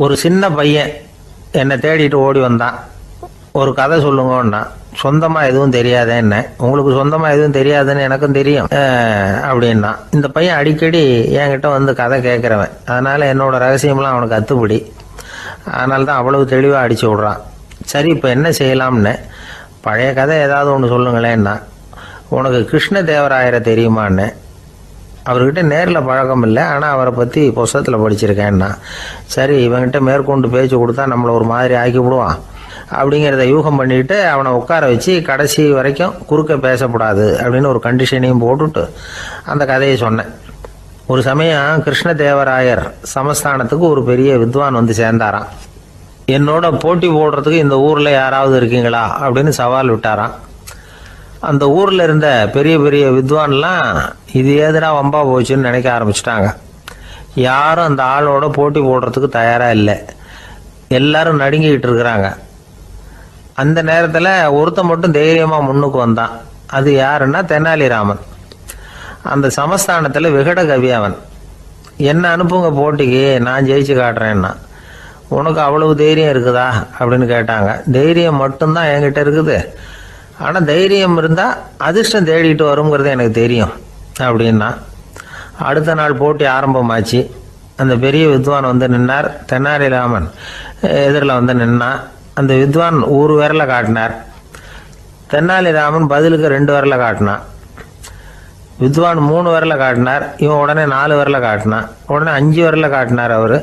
ஒரு சின்ன பையன் என்னை தேடிட்டு ஓடி வந்தான். ஒரு கதை சொல்லுங்கன்னா, சொந்தமாக எதுவும் தெரியாதே என்ன, உங்களுக்கு சொந்தமாக எதுவும் தெரியாதுன்னு எனக்கும் தெரியும் அப்படின்னா. இந்த பையன் அடிக்கடி என்கிட்ட வந்து கதை கேட்குறவன், அதனால் என்னோட ரகசியம்லாம் அவனுக்கு அத்துப்படி. அதனால தான் அவ்வளவு தெளிவாக அடித்து விட்றான். சரி, இப்போ என்ன செய்யலாம்னு, பழைய கதை ஏதாவது ஒன்று சொல்லுங்களேன்னா. உனக்கு கிருஷ்ணதேவராயரை தெரியுமான்னு. அவர்கிட்ட நேரில் பழக்கம் இல்லை, ஆனால் அவரை பற்றி புஸ்தகத்தில் படிச்சிருக்கேன்னா. சரி, இவன்கிட்ட மேற்கொண்டு பேச்சு கொடுத்தா நம்மளை ஒரு மாதிரி ஆக்கி விடுவான் அப்படிங்கிறத யூகம் பண்ணிட்டு அவனை உட்கார வச்சு கடைசி வரைக்கும் குறுக்க பேசக்கூடாது அப்படின்னு ஒரு கண்டிஷனையும் போட்டுட்டு அந்த கதையை சொன்னேன். ஒரு சமயம் கிருஷ்ணதேவராயர் சமஸ்தானத்துக்கு ஒரு பெரிய வித்வான் வந்து சேர்ந்தாராம். என்னோட போட்டி போடுறதுக்கு இந்த ஊரில் யாராவது இருக்கீங்களா அப்படின்னு சவால் விட்டாராம். அந்த ஊரில் இருந்த பெரிய பெரிய வித்வான்லாம் இது ஏதுடா வம்பா போச்சுன்னு நினைக்க ஆரம்பிச்சிட்டாங்க. யாரும் அந்த ஆளோட போட்டி போடுறதுக்கு தயாராக இல்லை. எல்லாரும் நடுங்கிக்கிட்டு இருக்கிறாங்க. அந்த நேரத்தில் ஒருத்தன் மட்டும் தைரியமாக முன்னுக்கு வந்தான். அது யாருன்னா தெனாலிராமன். அந்த சமஸ்தானத்தில் விகட கவி அவன். என்ன அனுப்புங்க போட்டிக்கு, நான் ஜெயிச்சு காட்டுறேன்னா. உனக்கு அவ்வளவு தைரியம் இருக்குதா அப்படின்னு கேட்டாங்க. தைரியம் மட்டும்தான் என்கிட்ட இருக்குது, ஆனால் தைரியம் இருந்தால் அதிர்ஷ்டம் தேடிட்டு வருங்கிறது எனக்கு தெரியும் அப்படின்னா. அடுத்த நாள் போட்டி ஆரம்பமாச்சு. அந்த பெரிய வித்வான் வந்து நின்னார். தெனாலிராமன் எதிரில் வந்து நின்னான். அந்த வித்வான் ஒரு விரலை காட்டினார். தெனாலிராமன் பதிலுக்கு 2 விரலை காட்டினான். வித்வான் 3 விரலை காட்டினார். இவன் உடனே 4 விரலை காட்டினான். உடனே 5 விரலை காட்டினார் அவர்.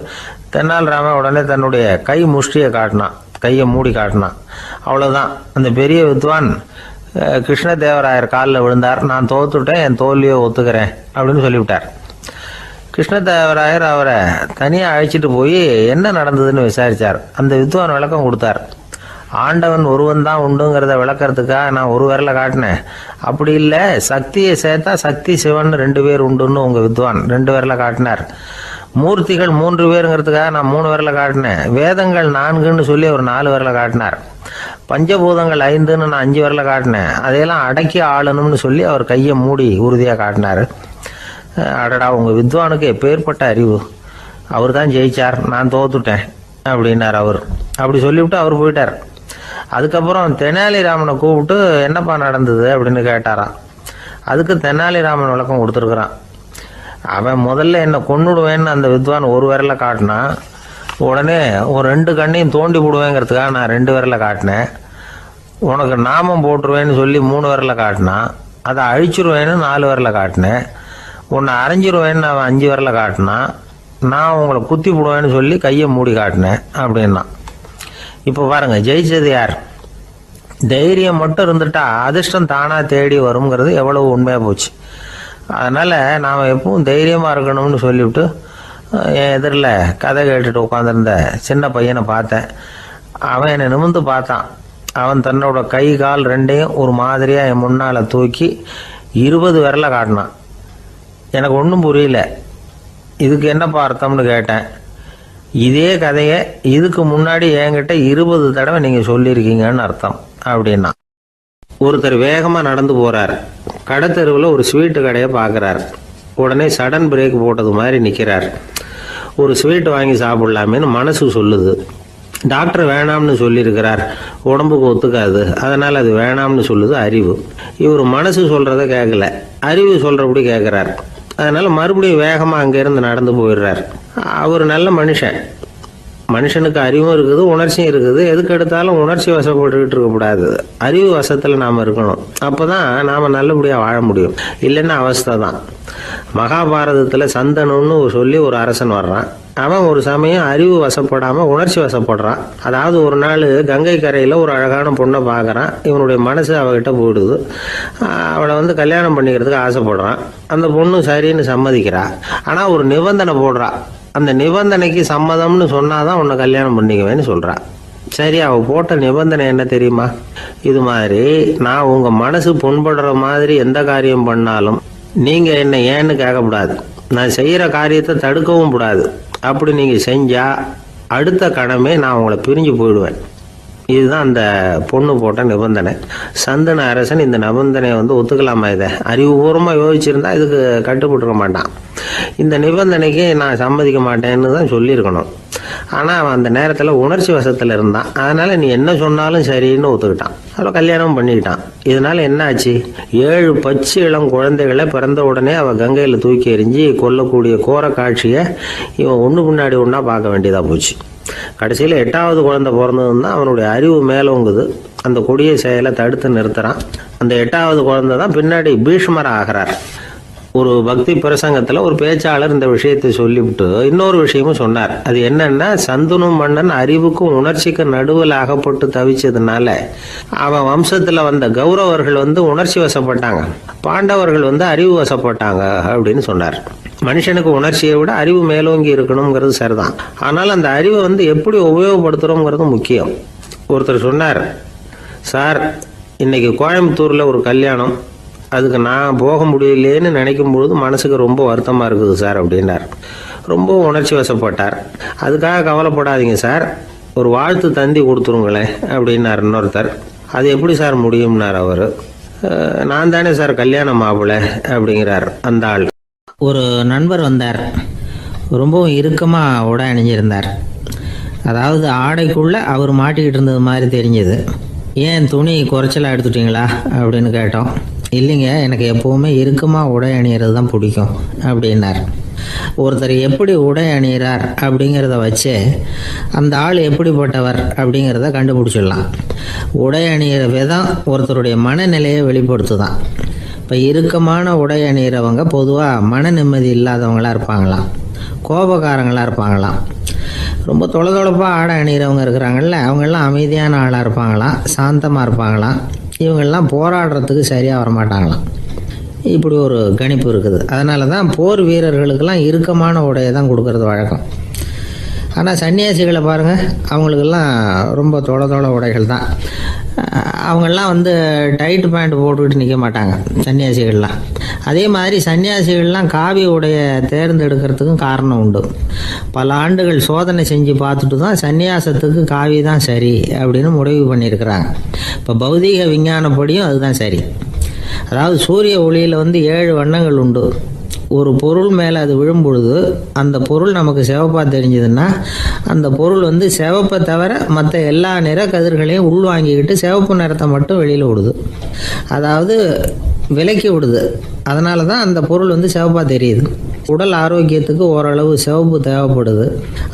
தெனாலிராமன் உடனே தன்னுடைய கை முஷ்டியை காட்டினான், கையை மூடி காட்டினான். அவ்வளோதான். அந்த பெரிய வித்வான் கிருஷ்ணதேவராயர் காலில் விழுந்தார். நான் தோத்துட்டேன், என் தோல்வியை ஒத்துக்கிறேன் அப்படின்னு சொல்லிவிட்டார். கிருஷ்ணதேவராயர் அவரை தனியாக அழைச்சிட்டு போய் என்ன நடந்ததுன்னு விசாரித்தார். அந்த வித்வான் விளக்கம் கொடுத்தார். ஆண்டவன் ஒருவன் தான் உண்டுங்கிறத விளக்கிறதுக்காக நான் ஒரு விரலை காட்டினேன். அப்படி இல்லை, சக்தியை சேர்த்தா சக்தி சிவன் 2 பேர் உண்டுன்னு உங்கள் வித்வான் 2 விரலை காட்டினார். மூர்த்திகள் 3 பேருங்கிறதுக்காக நான் 3 விரலை காட்டினேன். வேதங்கள் 4ன்னு சொல்லி ஒரு 4 விரலை காட்டினார். பஞ்சபூதங்கள் 5ன்னு நான் 5 விரலை காட்டினேன். அதையெல்லாம் அடக்கி ஆளணும்னு சொல்லி அவர் கையை மூடி உறுதியாக காட்டினார். அடடா, உங்கள் வித்வானுக்கு எப்பேற்பட்ட அறிவு, அவர் தான் ஜெயிச்சார், நான் தோத்துட்டேன் அப்படின்னார் அவர். அப்படி சொல்லிவிட்டு அவர் போயிட்டார். அதுக்கப்புறம் தெனாலிராமனை கூப்பிட்டு என்னப்பா நடந்தது அப்படின்னு கேட்டாராம். அதுக்கு தெனாலிராமன் விளக்கம் கொடுத்துருக்குறான். அவன் முதல்ல என்னை கொன்னுடுவேன்னு அந்த வித்வான் ஒரு விரலை காட்டினான். உடனே ஒரு 2 கண்ணையும் தோண்டி போடுவேங்கிறதுக்காக நான் 2 விரலை காட்டினேன். உனக்கு நாமம் போட்டுருவேன்னு சொல்லி 3 விரலை காட்டினான். அதை அழிச்சிருவேன்னு 4 விரலை காட்டினேன். உன்னை அரைஞ்சிருவேன்னு அவன் 5 விரலை காட்டினான். நான் உங்களை குத்தி போடுவேன்னு சொல்லி கையை மூடி காட்டினேன் அப்படின்னா. இப்போ பாருங்க, ஜெயிச்சது யார்? தைரியம் மட்டும் இருந்துட்டா அதிர்ஷ்டம் தானாக தேடி வருங்கிறது எவ்வளவு உண்மையாக போச்சு. அதனால் நாம் எப்பவும் தைரியமாக இருக்கணும்னு சொல்லிவிட்டு என் எதிரில் கதை கேட்டுட்டு உட்காந்துருந்த சின்ன பையனை பார்த்தேன். அவன் என்னை நிமிர்ந்து பார்த்தான். அவன் தன்னோட கை கால் 2ஐயும் ஒரு மாதிரியாக என் முன்னால் தூக்கி 20 விரலை காட்டினான். எனக்கு ஒன்றும் புரியல. இதுக்கு என்னப்பா அர்த்தம்னு கேட்டேன். இதே கதையை இதுக்கு முன்னாடி என்கிட்ட 20 தடவை நீங்கள் சொல்லியிருக்கீங்கன்னு அர்த்தம் அப்படின்னா. ஒருத்தர் வேகமாக நடந்து போகிறார். கடைத்தெருவில் ஒரு ஸ்வீட்டு கடையை பார்க்குறார். உடனே சடன் பிரேக் போட்டது மாதிரி நிற்கிறார். ஒரு ஸ்வீட் வாங்கி சாப்பிட்லாமேன்னு மனசு சொல்லுது. டாக்டர் வேணாம்னு சொல்லியிருக்கிறார், உடம்புக்கு ஒத்துக்காது, அதனால் அது வேணாம்னு சொல்லுது அறிவு. இவர் மனசு சொல்கிறத கேட்கல, அறிவு சொல்கிறபடி கேட்குறார். அதனால் மறுபடியும் வேகமாக அங்கேருந்து நடந்து போயிடுறார். அவர் நல்ல மனுஷன். மனுஷனுக்கு அறிவும் இருக்குது, உணர்ச்சியும் இருக்குது. எதுக்கு எடுத்தாலும் உணர்ச்சி வசப்பட்டுக்கிட்டு இருக்கக்கூடாது, அறிவு வசத்தில் நாம் இருக்கணும். அப்போ தான் நாம் நல்லபடியாக வாழ முடியும். இல்லைன்னா அவஸ்தை தான். மகாபாரதத்தில் சந்தனுன்னு சொல்லி ஒரு அரசன் வர்றான். அவன் ஒரு சமயம் அறிவு வசப்படாமல் உணர்ச்சி வசப்படுறான். அதாவது ஒரு நாள் கங்கை கரையில் ஒரு அழகான பொண்ணை பார்க்குறான். இவனுடைய மனசு அவகிட்ட போயிடுது. அவளை வந்து கல்யாணம் பண்ணிக்கிறதுக்கு ஆசைப்படுறான். அந்த பொண்ணு சரின்னு சம்மதிக்கிறா. ஆனால் ஒரு நிபந்தனை போடுறா. அந்த நிபந்தனைக்கு சம்மதம்னு சொன்னாதான் உன்னை கல்யாணம் பண்ணிக்குவேன்னு சொல்றா. சரி, அவ போட்ட நிபந்தனை என்ன தெரியுமா? இது மாதிரி நான் உங்க மனசு புண்படுற மாதிரி எந்த காரியம் பண்ணாலும் நீங்க என்ன ஏன்னு கேட்கக்கூடாது, நான் செய்யற காரியத்தை தடுக்கவும் கூடாது. அப்படி நீங்க செஞ்சா அடுத்த கணமே நான் உங்களை பிரிஞ்சு போயிடுவேன். இதுதான் அந்த பொண்ணு போட்ட நிபந்தனை. சந்தன அரசன் இந்த நிபந்தனையை வந்து ஒத்துக்கலாமா? இதை அறிவுபூர்வமாக யோசிச்சிருந்தா இதுக்கு கட்டுப்பட்டுருக்க மாட்டான். இந்த நிபந்தனைக்கு நான் சம்மதிக்க மாட்டேன்னு தான் சொல்லியிருக்கணும். ஆனால் அவன் அந்த நேரத்தில் உணர்ச்சி வசத்தில் இருந்தான். அதனால் நீ என்ன சொன்னாலும் சரின்னு ஒத்துக்கிட்டான். அவளை கல்யாணம் பண்ணிக்கிட்டான். இதனால் என்ன ஆச்சு? 7 பச்சை இளம் குழந்தைகளை பிறந்த உடனே அவள் கங்கையில் தூக்கி எறிஞ்சி கொல்லக்கூடிய கோர காட்சியை இவன் ஒன்று பின்னாடி ஒன்றா பார்க்க வேண்டியதாக போச்சு. கடைசியில் 8வது குழந்தை பிறந்ததுன்னா அவனுடைய அறிவு மேலோங்குது. அந்த கொடிய செயலை தடுத்து நிறுத்துறான். அந்த 8வது குழந்தை தான் பின்னாடி பீஷ்மர் ஆகிறார். ஒரு பக்தி பிரசங்கத்தில் ஒரு பேச்சாளர் இந்த விஷயத்தை சொல்லிவிட்டு இன்னொரு விஷயமும் சொன்னார். அது என்னன்னா, சந்துனு மன்னன் அறிவுக்கும் உணர்ச்சிக்கும் நடுவில் அகப்பட்டு தவிச்சதுனால அவன் வம்சத்தில் வந்த கௌரவர்கள் உணர்ச்சி வசப்பட்டாங்க, பாண்டவர்கள் அறிவு வசப்பட்டாங்க அப்படின்னு சொன்னார். மனுஷனுக்கு உணர்ச்சியை விட அறிவு மேலோங்கி இருக்கணுங்கிறது சரிதான். ஆனால் அந்த அறிவை எப்படி உபயோகப்படுத்துகிறோங்கிறது முக்கியம். ஒருத்தர் சொன்னார், சார் இன்னைக்கு கோயம்புத்தூரில் ஒரு கல்யாணம், அதுக்கு நான் போக முடியலேன்னு நினைக்கும் பொழுது மனசுக்கு ரொம்ப வருத்தமாக இருக்குது சார் அப்படின்னார். ரொம்ப உணர்ச்சி வசப்பட்டார். அதுக்காக கவலைப்படாதீங்க சார், ஒரு வாழ்த்து தந்தி கொடுத்துருங்களேன் அப்படின்னார் இன்னொருத்தர். அது எப்படி சார் முடியும்னார் அவர். நான் தானே சார் கல்யாண மாப்பிள்ளை அப்படிங்கிறார் அந்த ஆள். ஒரு நண்பர் வந்தார். ரொம்பவும் இறுக்கமாக உடை அணிஞ்சிருந்தார். அதாவது ஆடைக்குள்ளே அவர் மாட்டிக்கிட்டு இருந்தது மாதிரி தெரிஞ்சது. ஏன் துணி குறைச்சலாக எடுத்துட்டீங்களா அப்படின்னு கேட்டோம். இல்லைங்க, எனக்கு எப்போவுமே இறுக்கமாக உடை அணிகிறது தான் பிடிக்கும் அப்படின்னார். ஒருத்தர் எப்படி உடை அணிகிறார் அப்படிங்கிறத வச்சு அந்த ஆள் எப்படிப்பட்டவர் அப்படிங்கிறத கண்டுபிடிச்சிடலாம். உடை அணிகிற விதம் ஒருத்தருடைய மனநிலையை வெளிப்படுத்துதான். இப்போ இறுக்கமான உடை அணிகிறவங்க பொதுவாக மன நிம்மதி இல்லாதவங்களாக இருப்பாங்களாம், கோபக்காரங்களாக இருப்பாங்களாம். ரொம்ப தொலைதொலைப்பாக ஆடை அணிகிறவங்க இருக்கிறாங்கல்ல, அவங்கெல்லாம் அமைதியான ஆளாக இருப்பாங்களாம், சாந்தமாக இருப்பாங்களாம். இவங்கெல்லாம் போராடுறதுக்கு சரியாக வரமாட்டாங்களாம். இப்படி ஒரு கணிப்பு இருக்குது. அதனால தான் போர் வீரர்களுக்கெல்லாம் இறுக்கமான உடையை தான் கொடுக்கறது வழக்கம். ஆனால் சன்னியாசிகளை பாருங்கள், அவங்களுக்கெல்லாம் ரொம்ப தொலை உடைகள் தான். அவங்கெல்லாம் டைட் பேண்ட் போட்டுக்கிட்டு நிற்க மாட்டாங்க சன்னியாசிகள்லாம். அதே மாதிரி சன்னியாசிகள்லாம் காவி உடையை தேர்ந்தெடுக்கிறதுக்கும் காரணம் உண்டு. பல ஆண்டுகள் சோதனை செஞ்சு பார்த்துட்டு தான் சன்னியாசத்துக்கு காவி தான் சரி அப்படின்னு முடிவு பண்ணியிருக்கிறாங்க. இப்போ பௌதீக விஞ்ஞானப்படியும் அதுதான் சரி. அதாவது சூரிய ஒளியில் 7 வண்ணங்கள் உண்டு. ஒரு பொருள் மேலே அது விழும்பொழுது அந்த பொருள் நமக்கு சிவப்பாக தெரிஞ்சதுன்னா அந்த பொருள் சிவப்பை தவிர மற்ற எல்லா நிற கதிர்களையும் உள்வாங்கிக்கிட்டு சிவப்பு நிறத்தை மட்டும் வெளியில் விடுது. அதாவது விலக்கி விடுது. அதனால தான் அந்த பொருள் சிவப்பாக தெரியுது. உடல் ஆரோக்கியத்துக்கு ஓரளவு சிவப்பு தேவைப்படுது.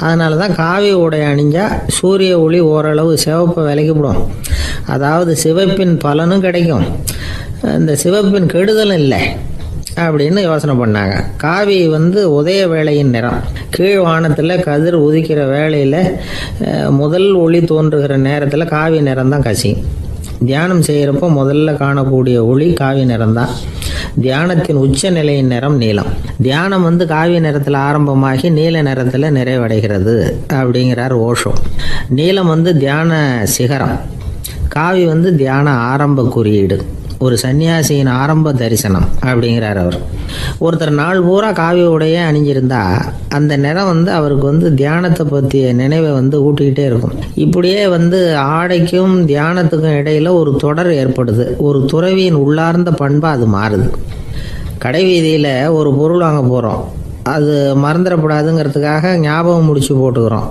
அதனால தான் காவி உடை அணிஞ்சால் சூரிய ஒளி ஓரளவு சிவப்பை விலக்கிவிடும். அதாவது சிவப்பின் பலனும் கிடைக்கும், இந்த சிவப்பின் கெடுதலும் இல்லை அப்படின்னு யோசனை பண்ணாங்க. காவி உதய வேளையின் நிறம். கீழ் வானத்தில் கதிர் உதிக்கிற வேளையில் முதல் ஒளி தோன்றுகிற நேரத்தில் காவி நிறம் தான் கசியும். தியானம் செய்கிறப்போ முதல்ல காணக்கூடிய ஒளி காவி நிறம் தான். தியானத்தின் உச்ச நிலையின் நிறம் நீலம். தியானம் காவி நிறத்தில் ஆரம்பமாகி நீல நிறத்தில் நிறைவடைகிறது அப்படிங்கிறார் ஓஷோ. நீலம் தியான சிகரம், காவி தியான ஆரம்ப குறியீடு, ஒரு சன்னியாசியின் ஆரம்ப தரிசனம் அப்படிங்கிறார் அவர். ஒருத்தர் நாள் பூரா காவி உடையே அணிஞ்சிருந்தா அந்த நிறம் அவருக்கு தியானத்தை பற்றிய நினைவை ஊட்டிக்கிட்டே இருக்கும். இப்படியே ஆடைக்கும் தியானத்துக்கும் இடையில ஒரு தொடர் ஏற்படுது. ஒரு துறவியின் உள்ளார்ந்த பண்பாக அது மாறுது. கடை வீதியில் ஒரு பொருள் வாங்க போகிறோம், அது மறந்துடக்கூடாதுங்கிறதுக்காக ஞாபகம் முடிச்சு போட்டுக்கிறோம்.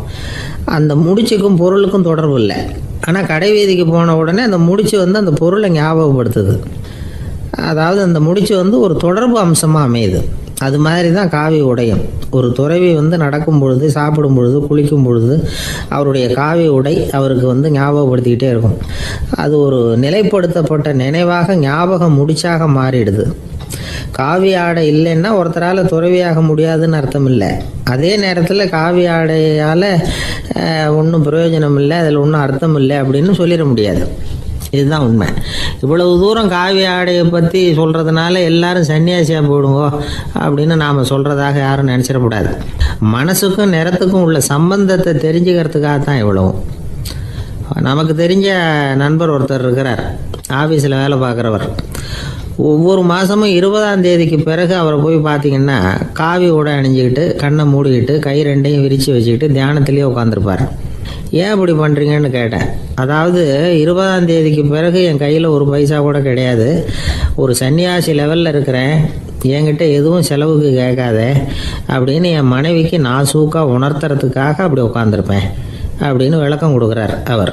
அந்த முடிச்சுக்கும் பொருளுக்கும் தொடர்பு இல்லை. ஆனால் கடை வீதிக்கு போன உடனே அந்த முடிச்சு அந்த பொருளை ஞாபகப்படுத்துது. அதாவது அந்த முடிச்சு ஒரு தொடர்பு அம்சமாக அமையுது. அது மாதிரி தான் காவி உடையும். ஒரு துறவி நடக்கும் பொழுது, சாப்பிடும் பொழுது, குளிக்கும் பொழுது அவருடைய காவி உடை அவருக்கு ஞாபகப்படுத்திக்கிட்டே இருக்கும். அது ஒரு நிலைப்படுத்தப்பட்ட நினைவாக ஞாபக முடிச்சாக மாறிடுது. காவி ஆடை இல்லைன்னா ஒருத்தரால் துறவியாக முடியாதுன்னு அர்த்தம் இல்லை. அதே நேரத்தில் காவி ஆடையால் ஒன்றும் பிரயோஜனம் இல்லை, அதில் ஒன்றும் அர்த்தம் இல்லை அப்படின்னு சொல்லிட முடியாது. இதுதான் உண்மை. இவ்வளவு தூரம் காவி ஆடையை பற்றி சொல்கிறதுனால எல்லாரும் சன்னியாசியாக போடுங்கோ அப்படின்னு நாம் சொல்கிறதாக யாரும் நினச்சிடக்கூடாது. மனசுக்கும் நிறத்துக்கும் உள்ள சம்பந்தத்தை தெரிஞ்சுக்கிறதுக்காக தான் இவ்வளவும். நமக்கு தெரிஞ்ச நண்பர் ஒருத்தர் இருக்கிறார், ஆஃபீஸில் வேலை பார்க்குறவர். ஒவ்வொரு மாதமும் 20ஆம் தேதிக்கு பிறகு அவரை போய் பார்த்தீங்கன்னா காவி உடை அணிஞ்சிக்கிட்டு, கண்ணை மூடிக்கிட்டு, கை ரெண்டையும் விரித்து வச்சுக்கிட்டு தியானத்திலேயே உட்காந்துருப்பார். ஏன் இப்படி பண்ணுறீங்கன்னு கேட்டேன். அதாவது 20ஆம் தேதிக்கு பிறகு என் கையில் ஒரு பைசா கூட கிடையாது, ஒரு சன்னியாசி லெவலில் இருக்கிறேன், என்கிட்ட எதுவும் செலவுக்கு கேட்காத அப்படின்னு என் மனைவிக்கு நான் சூக்காக உணர்த்துறதுக்காக அப்படி உட்காந்துருப்பேன் அப்படின்னு விளக்கம் கொடுக்குறார் அவர்.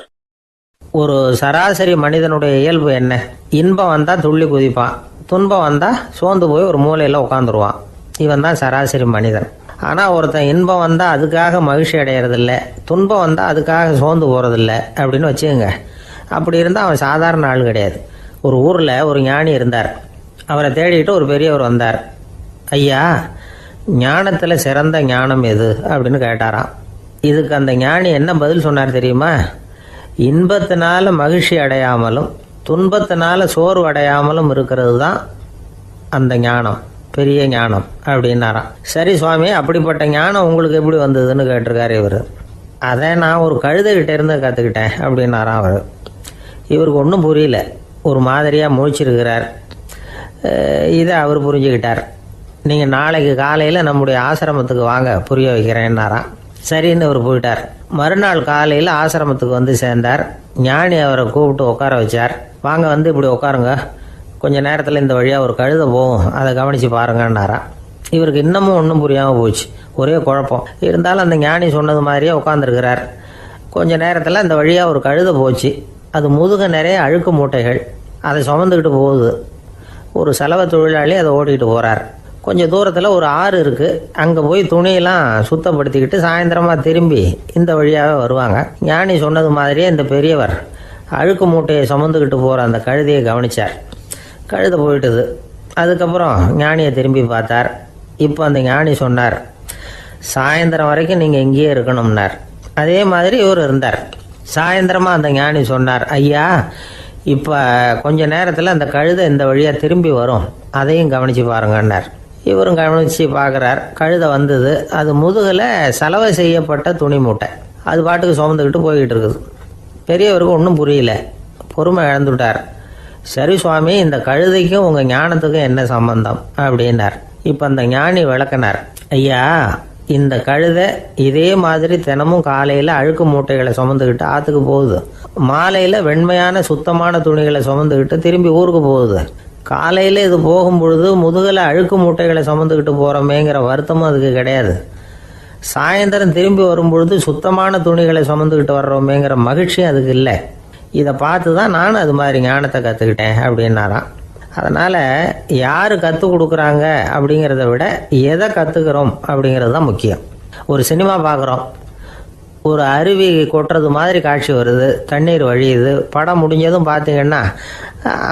ஒரு சராசரி மனிதனுடைய இயல்பு என்ன? இன்பம் வந்தால் துள்ளி குதிப்பான், துன்பம் வந்தால் சோர்ந்து போய் ஒரு மூலையில் உட்காந்துருவான். இவன் தான் சராசரி மனிதன். ஆனால் ஒருத்தன் இன்பம் வந்தால் அதுக்காக மகிழ்ச்சி அடையிறதில்ல, துன்பம் வந்தால் அதுக்காக சோர்ந்து போகிறதில்ல அப்படின்னு வச்சுக்கோங்க. அப்படி இருந்தால் அவன் சாதாரண ஆள் கிடையாது. ஒரு ஊரில் ஒரு ஞானி இருந்தார். அவரை தேடிட்டு ஒரு பெரியவர் வந்தார். ஐயா, ஞானத்தில் சிறந்த ஞானம் எது அப்படின்னு கேட்டாராம். இதுக்கு அந்த ஞானி என்ன பதில் சொன்னார் தெரியுமா? இன்பத்தினால மகிழ்ச்சி அடையாமலும் துன்பத்தினால சோர்வு அடையாமலும் இருக்கிறது தான் அந்த ஞானம், பெரிய ஞானம் அப்படின்னாராம். சரி சுவாமி, அப்படிப்பட்ட ஞானம் உங்களுக்கு எப்படி வந்ததுன்னு கேட்டிருக்காரு இவர். அதை நான் ஒரு கழுதைகிட்ட இருந்து கற்றுக்கிட்டேன் அப்படின்னாராம் அவர். இவருக்கு ஒன்றும் புரியல, ஒரு மாதிரியாக முழிச்சிருக்கிறார். இதை அவர் புரிஞ்சுக்கிட்டார். நீங்கள் நாளைக்கு காலையில் நம்முடைய ஆசிரமத்துக்கு வாங்க, புரிய வைக்கிறேன்னாராம். சரின்னு அவர் போயிட்டார். மறுநாள் காலையில் ஆசிரமத்துக்கு வந்து சேர்ந்தார். ஞானி அவரை கூப்பிட்டு உட்கார வச்சார். வாங்க, வந்து இப்படி உட்காருங்க, கொஞ்ச நேரத்தில் இந்த வழியாக ஒரு கழுதை போகும், அதை கவனித்து பாருங்கன்னாராம். இவருக்கு இன்னமும் ஒன்றும் புரியாமல் போச்சு, ஒரே குழப்பம். இருந்தாலும் அந்த ஞானி சொன்னது மாதிரியே உட்காந்துருக்கிறார். கொஞ்ச நேரத்தில் அந்த வழியாக ஒரு கழுதை போச்சு. அது முதுக நிறைய அழுக்கு மூட்டைகள், அதை சுமந்துக்கிட்டு போகுது. ஒரு சலவை தொழிலாளி அதை ஓட்டிகிட்டு போகிறார். கொஞ்சம் தூரத்தில் ஒரு ஆறு இருக்குது. அங்கே போய் துணியெல்லாம் சுத்தப்படுத்திக்கிட்டு சாயந்தரமாக திரும்பி இந்த வழியாகவே வருவாங்க. ஞானி சொன்னது மாதிரியே இந்த பெரியவர் அழுக்கு மூட்டையை சுமந்துக்கிட்டு போகிற அந்த கழுதையை கவனித்தார். கழுதை போயிட்டுது. அதுக்கப்புறம் ஞானியை திரும்பி பார்த்தார். இப்போ அந்த ஞானி சொன்னார், சாயந்தரம் வரைக்கும் நீங்கள் இங்கேயே இருக்கணும்னார். அதே மாதிரி இவர் இருந்தார். சாயந்தரமாக அந்த ஞானி சொன்னார், ஐயா, இப்போ கொஞ்ச நேரத்தில் அந்த கழுதை இந்த வழியாக திரும்பி வரும், அதையும் கவனித்து பாருங்கன்னார். இவரும் கவனித்து பார்க்குறார். கழுதை வந்தது. அது முதுகில் சலவை செய்யப்பட்ட துணி மூட்டை, அது பாட்டுக்கு சுமந்துக்கிட்டு போய்கிட்டு இருக்குது. பெரியவருக்கு ஒன்றும் புரியல, பொறுமை இழந்துவிட்டார். சரி சுவாமி, இந்த கழுதைக்கும் உங்கள் ஞானத்துக்கும் என்ன சம்பந்தம் அப்படின்னார். இப்போ அந்த ஞானி விளக்கினார். ஐயா, இந்த கழுதை இதே மாதிரி தினமும் காலையில் அழுக்கு மூட்டைகளை சுமந்துக்கிட்டு ஆற்றுக்கு போகுது, மாலையில் வெண்மையான சுத்தமான துணிகளை சுமந்துக்கிட்டு திரும்பி ஊருக்கு போகுது. காலையில் இது போகும்பொழுது முதுகில் அழுக்கு மூட்டைகளை சுமந்துக்கிட்டு போகிறோமேங்கிற வருத்தமும் அதுக்கு கிடையாது. சாயந்தரம் திரும்பி வரும்பொழுது சுத்தமான துணிகளை சுமந்துக்கிட்டு வர்றோமேங்கிற மகிழ்ச்சியும் அதுக்கு இல்லை. இதை பார்த்து தான் நானும் அது மாதிரி ஞானத்தை கற்றுக்கிட்டேன் அப்படின்னாராம். அதனால் யார் கற்றுக் கொடுக்குறாங்க அப்படிங்கிறத விட எதை கற்றுக்கிறோம் அப்படிங்கிறது தான் முக்கியம். ஒரு சினிமா பார்க்குறோம், ஒரு அருவி கொட்டுறது மாதிரி காட்சி வருது, தண்ணீர் வழியுது. படம் முடிஞ்சதும் பார்த்தீங்கன்னா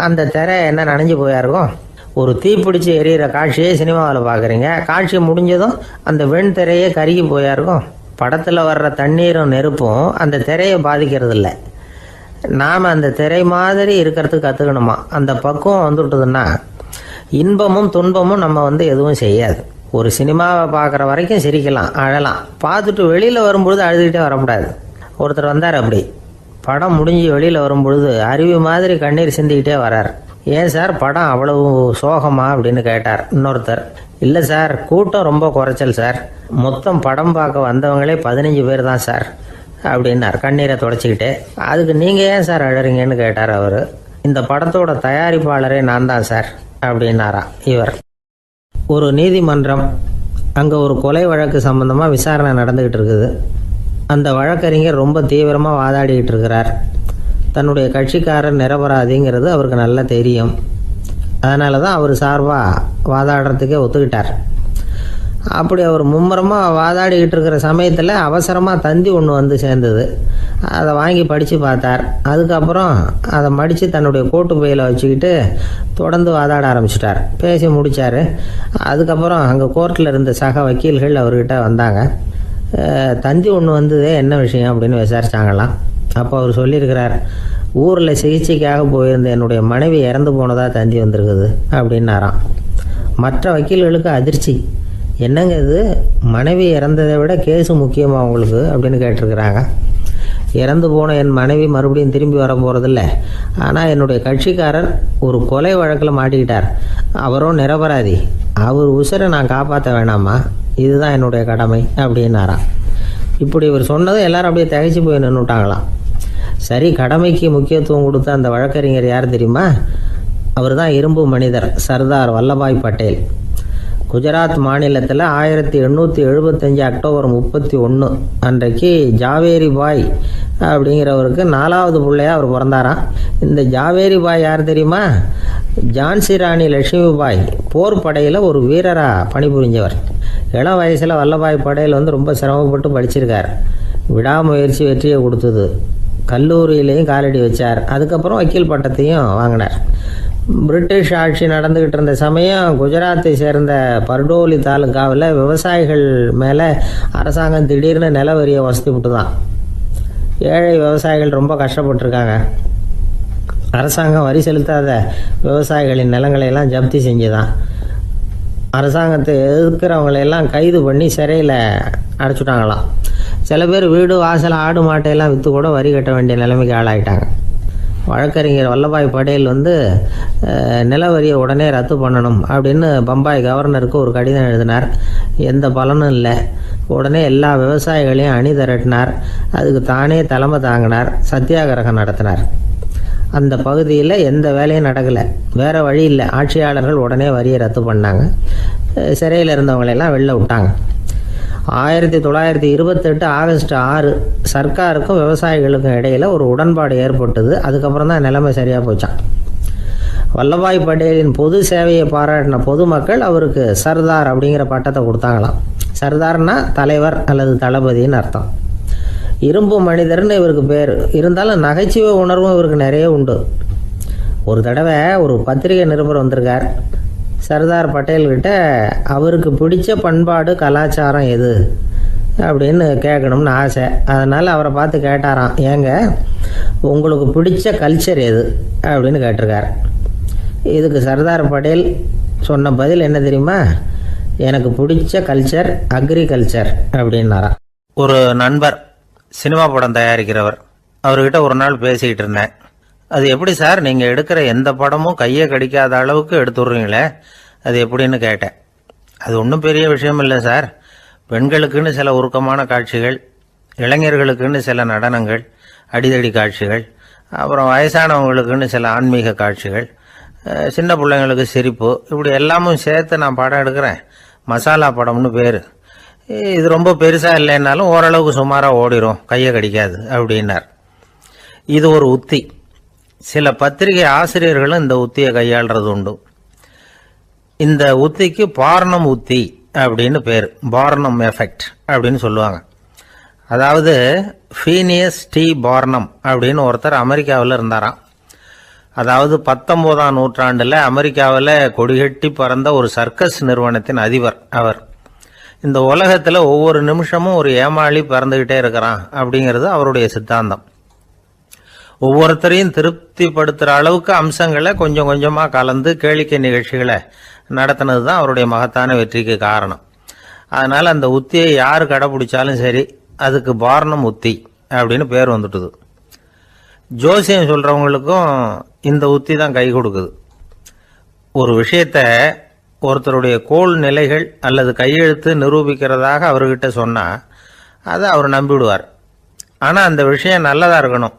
அந்த திரை என்ன நனைஞ்சு போயா இருக்கும். ஒரு தீப்பிடிச்சு எரியிற காட்சியை சினிமாவில் பார்க்குறீங்க, காட்சி முடிஞ்சதும் அந்த வெண் திரையே கருகி போயா இருக்கும். படத்தில் வர்ற தண்ணீரும் நெருப்பும் அந்த திரையை பாதிக்கிறது இல்லை. நாம் அந்த திரை மாதிரி இருக்கிறதுக்கு கற்றுக்கணுமா. அந்த பக்குவம் வந்துவிட்டதுன்னா இன்பமும் துன்பமும் நம்ம எதுவும் செய்யாது. ஒரு சினிமாவை பார்க்குற வரைக்கும் சிரிக்கலாம், அழலாம். பார்த்துட்டு வெளியில் வரும்பொழுது அழுதுகிட்டே வரக்கூடாது. ஒருத்தர் வந்தார், அப்படி படம் முடிஞ்சு வெளியில் வரும்பொழுது அருவி மாதிரி கண்ணீர் சிந்திக்கிட்டே வரார். ஏன் சார் படம் அவ்வளவு சோகமா அப்படின்னு கேட்டார். இன்னொருத்தர், இல்லை சார், கூட்டம் ரொம்ப குறைச்சல் சார், மொத்தம் படம் பார்க்க வந்தவங்களே 15 பேர் தான் சார் அப்படின்னார் கண்ணீரை தொடச்சிக்கிட்டே. அதுக்கு நீங்கள் ஏன் சார் அழறீங்கன்னு கேட்டார் அவர். இந்த படத்தோட தயாரிப்பாளரே நான் தான் சார் அப்படின்னாரா இவர். ஒரு நீதிமன்றம், அங்கே ஒரு கொலை வழக்கு சம்பந்தமாக விசாரணை நடந்துக்கிட்டு இருக்குது. அந்த வழக்கறிஞர் ரொம்ப தீவிரமாக வாதாடிக்கிட்டு இருக்கிறார். தன்னுடைய கட்சிக்காரர் நிரபராதிங்கிறது அவருக்கு நல்லா தெரியும். அதனால தான் அவர் சார்பாக வாதாடுறதுக்கே ஒத்துக்கிட்டார். அப்படி அவர் மும்முரமாக வாதாடிக்கிட்டு இருக்கிற சமயத்தில் அவசரமாக தந்தி ஒன்று வந்து சேர்ந்தது. அதை வாங்கி படித்து பார்த்தார். அதுக்கப்புறம் அதை மடித்து தன்னுடைய கோட்டு பையில் வச்சுக்கிட்டு தொடர்ந்து வாதாட ஆரம்பிச்சிட்டார். பேசி முடித்தார். அதுக்கப்புறம் அங்கே கோர்ட்டில் இருந்த சக வக்கீல்கள் அவர்கிட்ட வந்தாங்க. தந்தி ஒன்று வந்ததே, என்ன விஷயம் அப்படின்னு விசாரித்தாங்களாம். அப்போ அவர் சொல்லியிருக்கிறார், ஊரில் சிகிச்சைக்காக போயிருந்த என்னுடைய மனைவி இறந்து போனதாக தந்தி வந்திருக்குது அப்படின்னாராம். மற்ற வக்கீல்களுக்கு அதிர்ச்சி. என்னங்க இது, மனைவி இறந்ததை விட கேஸு முக்கியமாக உங்களுக்கு அப்படின்னு கேட்டிருக்கிறாங்க. இறந்து போன என் மனைவி மறுபடியும் திரும்பி வர போகிறதில்ல, ஆனால் என்னுடைய கட்சிக்காரர் ஒரு கொலை வழக்கில் மாட்டிக்கிட்டார், அவரும் நிரபராதி, அவர் உசுரை நான் காப்பாற்ற வேணாமா, இதுதான் என்னுடைய கடமை அப்படின்னாராம். இப்படி இவர் சொன்னதும் எல்லாரும் அப்படியே திகைச்சு போய் நின்றுட்டாங்களாம். சரி, கடமைக்கு முக்கியத்துவம் கொடுத்த அந்த வழக்கறிஞர் யார் தெரியுமா? அவர் தான் இரும்பு மனிதர் சர்தார் வல்லபாய் பட்டேல். குஜராத் மாநிலத்தில் 1875 அக்டோபர் 31 அன்றைக்கு ஜாவேரி பாய் அப்படிங்கிறவருக்கு 4வது பிள்ளையா அவர் பிறந்தாராம். இந்த ஜாவேரி பாய் யார் தெரியுமா? ஜான்சி ராணி லட்சுமி பாய் போர் படையில் ஒரு வீரராக பணிபுரிஞ்சவர். இளம் வயசில் வல்லபாய் படையில் ரொம்ப சிரமப்பட்டு படிச்சிருக்கார். விடாமுயற்சி வெற்றியை கொடுத்தது. கல்லூரியிலையும் காலடி வச்சார். அதுக்கப்புறம் வக்கீல் பட்டத்தையும் வாங்கினார். பிரிட்டிஷ் ஆட்சி நடந்துக்கிட்டு இருந்த சமயம் குஜராத்தை சேர்ந்த பர்டோலி தாலுக்காவில் விவசாயிகள் மேலே அரசாங்கம் திடீர்னு நில வரியை வசதி விட்டு தான். ஏழை விவசாயிகள் ரொம்ப கஷ்டப்பட்டுருக்காங்க. அரசாங்கம் வரி செலுத்தாத விவசாயிகளின் நிலங்களையெல்லாம் ஜப்தி செஞ்சுதான். அரசாங்கத்தை எதிர்க்கிறவங்களையெல்லாம் கைது பண்ணி சிறையில் அடைச்சிட்டாங்களாம். சில பேர் வீடு வாசல் ஆடு மாட்டையெல்லாம் விற்று கூட வரி கட்ட வேண்டிய நிலைமைக்கு ஆளாயிட்டாங்க. வழக்கறிஞர் வல்லபாய் படேல் நில வரியை உடனே ரத்து பண்ணணும் அப்படின்னு பம்பாய் கவர்னருக்கு ஒரு கடிதம் எழுதினார். எந்த பலனும் இல்லை. உடனே எல்லா விவசாயிகளையும் அணி திரட்டினார். அதுக்கு தானே தலைமை தாங்கினார். சத்தியாகிரகம் நடத்தினார். அந்த பகுதியில் எந்த வேலையும் நடக்கலை. வேறு வழி இல்லை. ஆட்சியாளர்கள் உடனே வரியை ரத்து பண்ணாங்க. சிறையில் இருந்தவங்களெல்லாம் வெளில விட்டாங்க. 1928 ஆகஸ்ட் 6 சர்க்காருக்கும் விவசாயிகளுக்கும் இடையில் ஒரு உடன்பாடு ஏற்பட்டது. அதுக்கப்புறம் தான் நிலைமை சரியாக போச்சான். வல்லபாய் படேலின் பொது சேவையை பாராட்டின பொதுமக்கள் அவருக்கு சர்தார் அப்படிங்கிற பட்டத்தை கொடுத்தாங்களாம். சர்தார்னா தலைவர் அல்லது தளபதின்னு அர்த்தம். இரும்பு மனிதர்னு இவருக்கு பேர். இருந்தாலும் நகைச்சுவை உணர்வும் இவருக்கு நிறைய உண்டு. ஒரு தடவை ஒரு பத்திரிகை நிருபர் வந்திருக்கார். சர்தார் பட்டேல்கிட்ட அவருக்கு பிடிச்ச பண்பாடு கலாச்சாரம் எது அப்படின்னு கேட்கணும்னு ஆசை. அதனால் அவரை பார்த்து கேட்டாராம், ஏங்க உங்களுக்கு பிடிச்ச கல்ச்சர் எது அப்படின்னு கேட்டிருக்கார். இதுக்கு சர்தார் பட்டேல் சொன்ன பதில் என்ன தெரியுமா? எனக்கு பிடிச்ச கல்ச்சர் அக்ரிகல்ச்சர் அப்படின்னாராம். ஒரு நண்பர் சினிமா படம் தயாரிக்கிறவர். அவர்கிட்ட ஒரு நாள் பேசிக்கிட்டு இருந்தேன். அது எப்படி சார், நீங்கள் எடுக்கிற எந்த படமும் கையை கடிக்காத அளவுக்கு எடுத்துடுறீங்களே, அது எப்படின்னு கேட்டேன். அது ஒன்றும் பெரிய விஷயம் இல்லை சார். பெண்களுக்குன்னு சில உருக்கமான காட்சிகள், இளைஞர்களுக்குன்னு சில நடனங்கள், அடிதடி காட்சிகள், அப்புறம் வயசானவங்களுக்குன்னு சில ஆன்மீக காட்சிகள், சின்ன பிள்ளைங்களுக்கு சிரிப்பு, இப்படி எல்லாமும் சேர்த்து நான் படம் எடுக்கிறேன். மசாலா படம்னு பேர். இது ரொம்ப பெருசாக இல்லைன்னாலும் ஓரளவுக்கு சுமாராக ஓடிடும், கையை கடிக்காது அப்படின்னார். இது ஒரு உத்தி. சில பத்திரிகை ஆசிரியர்களும் இந்த உத்தியை கையாளுறது உண்டு. இந்த உத்திக்கு பார்னம் உத்தி அப்படின்னு பேர். பார்னம் எஃபெக்ட் அப்படின்னு சொல்லுவாங்க. அதாவது ஃபீனியஸ் டி பார்னம் அப்படின்னு ஒருத்தர் அமெரிக்காவில் இருந்தாராம். அதாவது 19ஆம் நூற்றாண்டில் அமெரிக்காவில் கொடிகட்டி பறந்த ஒரு சர்க்கஸ் நிறுவனத்தின் அதிபர் அவர். இந்த உலகத்தில் ஒவ்வொரு நிமிஷமும் ஒரு ஏமாளி பறந்துக்கிட்டே இருக்கிறான் அப்படிங்கிறது அவருடைய சித்தாந்தம். ஒவ்வொருத்தரையும் திருப்திப்படுத்துகிற அளவுக்கு அம்சங்களை கொஞ்சம் கொஞ்சமாக கலந்து கேளிக்கை நிகழ்ச்சிகளை நடத்தினது தான் அவருடைய மகத்தான வெற்றிக்கு காரணம். அதனால் அந்த உத்தியை யார் கடைப்பிடிச்சாலும் சரி, அதுக்கு பார்னம் உத்தி அப்படின்னு பேர் வந்துட்டுது. ஜோசியம் சொல்கிறவங்களுக்கும் இந்த உத்தி தான் கை கொடுக்குது. ஒரு விஷயத்தை ஒருத்தருடைய கோள் நிலைகள் அல்லது கையெழுத்து நிரூபிக்கிறதாக அவர்கிட்ட சொன்னால் அதை அவர் நம்பிவிடுவார். ஆனால் அந்த விஷயம் நல்லதாக இருக்கணும்,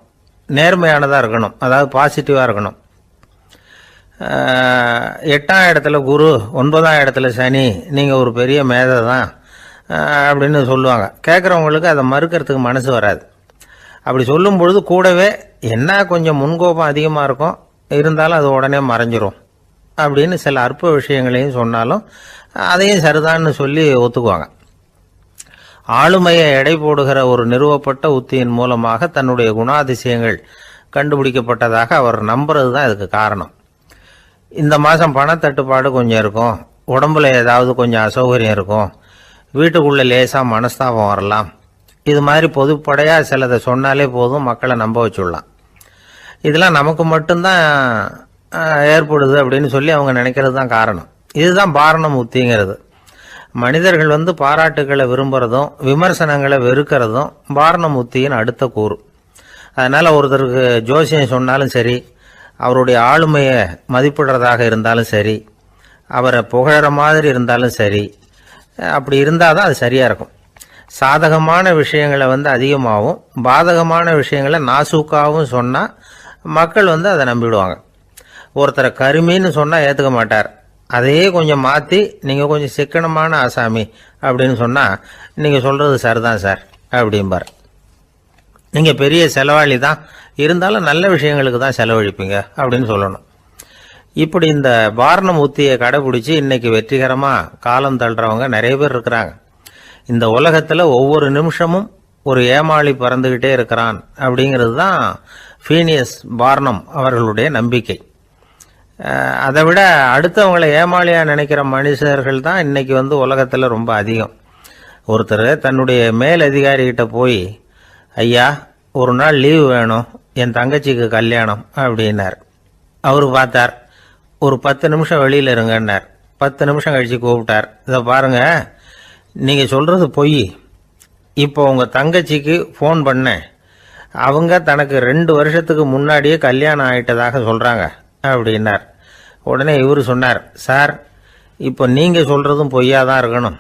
நேர்மையானதாக இருக்கணும், அதாவது பாசிட்டிவாக இருக்கணும். 8ஆம் இடத்துல குரு, 9ஆம் இடத்துல சனி, நீங்கள் ஒரு பெரிய மேதை தான் அப்படின்னு சொல்லுவாங்க. கேட்குறவங்களுக்கு அதை மறுக்கிறதுக்கு மனசு வராது. அப்படி சொல்லும் பொழுது கூடவே என்ன கொஞ்சம் முன்கோபம் அதிகமாக இருக்கும், இருந்தாலும் அது உடனே மறைஞ்சிரும் அப்படின்னு சில அற்ப விஷயங்களையும் சொன்னாலும் அதையும் சரிதான்னு சொல்லி ஒத்துக்குவாங்க. ஆளுமையை எடை போடுகிற ஒரு நிறுவப்பட்ட உத்தியின் மூலமாக தன்னுடைய குணாதிசயங்கள் கண்டுபிடிக்கப்பட்டதாக அவர் நம்புறது தான் இதுக்கு காரணம். இந்த மாதம் பணத்தட்டுப்பாடு கொஞ்சம் இருக்கும், உடம்புல ஏதாவது கொஞ்சம் அசௌகரியம் இருக்கும், வீட்டுக்குள்ளே லேசாக மனஸ்தாபம் வரலாம். இது மாதிரி பொதுப்படையாக சிலதை சொன்னாலே போதும், மக்களை நம்ப வச்சுடலாம். இதெல்லாம் நமக்கு மட்டும்தான் ஏற்படுது அப்படின்னு சொல்லி அவங்க நினைக்கிறது தான் காரணம். இதுதான் பாரணம் உத்திங்கிறது. மனிதர்கள் பாராட்டுகளை விரும்புகிறதும் விமர்சனங்களை வெறுக்கிறதும் பாரணம் உத்தியின் அடுத்த கூறு. அதனால் ஒருத்தருக்கு ஜோசியம் சொன்னாலும் சரி, அவருடைய ஆளுமையை மதிப்பிடுறதாக இருந்தாலும் சரி, அவரை புகழற மாதிரி இருந்தாலும் சரி, அப்படி இருந்தால் தான் அது சரியாக இருக்கும். சாதகமான விஷயங்களை அதிகமாகவும் பாதகமான விஷயங்களை நாசூக்காகவும் சொன்னால் மக்கள் அதை நம்பிடுவாங்க. ஒருத்தரை கருமின்னு சொன்னால் ஏற்றுக்க மாட்டார், அதையே கொஞ்சம் மாற்றி நீங்கள் கொஞ்சம் சிக்கனமான ஆசாமி அப்படின்னு சொன்னால் நீங்கள் சொல்கிறது சரிதான் சார் அப்படிம்பார். நீங்கள் பெரிய செலவாளி தான், இருந்தாலும் நல்ல விஷயங்களுக்கு தான் செலவழிப்பீங்க அப்படின்னு சொல்லணும். இப்படி இந்த வாரணம் உத்தியை கடைபிடிச்சி இன்னைக்கு வெற்றிகரமாக காலம் தள்ளுறவங்க நிறைய பேர் இருக்கிறாங்க. இந்த உலகத்தில் ஒவ்வொரு நிமிஷமும் ஒரு ஏமாளி பறந்துக்கிட்டே இருக்கிறான் அப்படிங்கிறது தான் ஃபீனியஸ் பார்னம் அவர்களுடைய நம்பிக்கை. அதை விட அடுத்தவங்களை ஏமாளியாக நினைக்கிற மனுஷர்கள் தான் இன்னைக்கு உலகத்தில் ரொம்ப அதிகம். ஒருத்தர் தன்னுடைய மேல் அதிகாரிகிட்ட போய், ஐயா ஒரு நாள் லீவு வேணும், என் தங்கச்சிக்கு கல்யாணம் அப்படின்னார். அவர் பார்த்தார், ஒரு 10 நிமிஷம் வெளியில் இருங்கன்னார். 10 நிமிஷம் கழித்து கூப்பிட்டார், இதை பாருங்க, நீங்கள் சொல்கிறது பொய். இப்போ உங்கள் தங்கச்சிக்கு ஃபோன் பண்ணேன், அவங்க தனக்கு 2 வருஷத்துக்கு முன்னாடியே கல்யாணம் ஆகிட்டதாக சொல்கிறாங்க அப்படின்னார். உடனே இவர் சொன்னார், சார் இப்போ நீங்கள் சொல்கிறதும் பொய்யா தான் இருக்கணும்,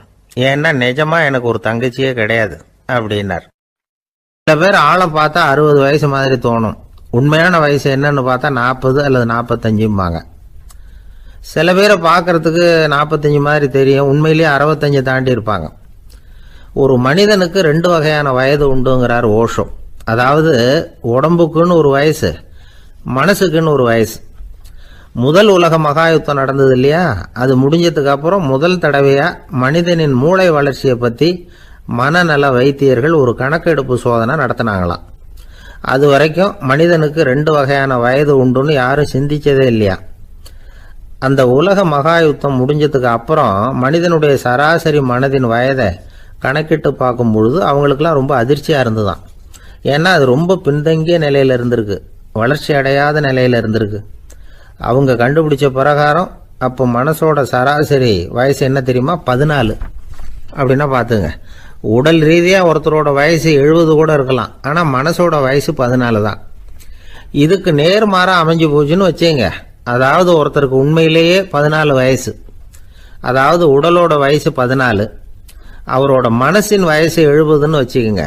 ஏன்னா நிஜமாக எனக்கு ஒரு தங்கச்சியே கிடையாது அப்படின்னார். சில பேர் ஆளை பார்த்தா 60 வயசு மாதிரி தோணும், உண்மையான வயசு என்னன்னு பார்த்தா 40 அல்லது 45 சில பேரை பார்க்கறதுக்கு 45 மாதிரி தெரியும், உண்மையிலேயே 65 தாண்டி இருப்பாங்க. ஒரு மனிதனுக்கு 2 வகையான வயது உண்டுங்கிறார் ஓஷோ. அதாவது உடம்புக்குன்னு ஒரு வயசு, மனசுக்குன்னு ஒரு வயசு. முதல் உலக மகாயுத்தம் நடந்தது இல்லையா, அது முடிஞ்சதுக்கு அப்புறம் முதல் தடவையா மனிதனின் மூளை வளர்ச்சியை பற்றி மனநல வைத்தியர்கள் ஒரு கணக்கெடுப்பு சோதனை நடத்தினாங்களாம். அது வரைக்கும் மனிதனுக்கு 2 வகையான வயது உண்டுன்னு யாரும் சிந்திச்சதே இல்லையா. அந்த உலக மகாயுத்தம் முடிஞ்சதுக்கு அப்புறம் மனிதனுடைய சராசரி மனதின் வயதை கணக்கிட்டு பார்க்கும் பொழுது அவங்களுக்குலாம் ரொம்ப அதிர்ச்சியாக இருந்துதான். ஏன்னா அது ரொம்ப பின்தங்கிய நிலையில் இருந்திருக்கு, வளர்ச்சி அடையாத நிலையில் இருந்திருக்கு. அவங்க கண்டுபிடிச்ச பிரகாரம் அப்போ மனசோட சராசரி வயசு என்ன தெரியுமா, 14. அப்படின்னா பார்த்துங்க, உடல் ரீதியாக ஒருத்தரோட வயசு 70 கூட இருக்கலாம், ஆனால் மனசோட வயசு 14 தான். இதுக்கு நேர்மாறாக அமைஞ்சு போச்சுன்னு வச்சுங்க. அதாவது ஒருத்தருக்கு உண்மையிலேயே 14 வயசு, அதாவது உடலோட வயசு 14, அவரோட மனசின் வயசு 70ன்னு வச்சுக்கோங்க.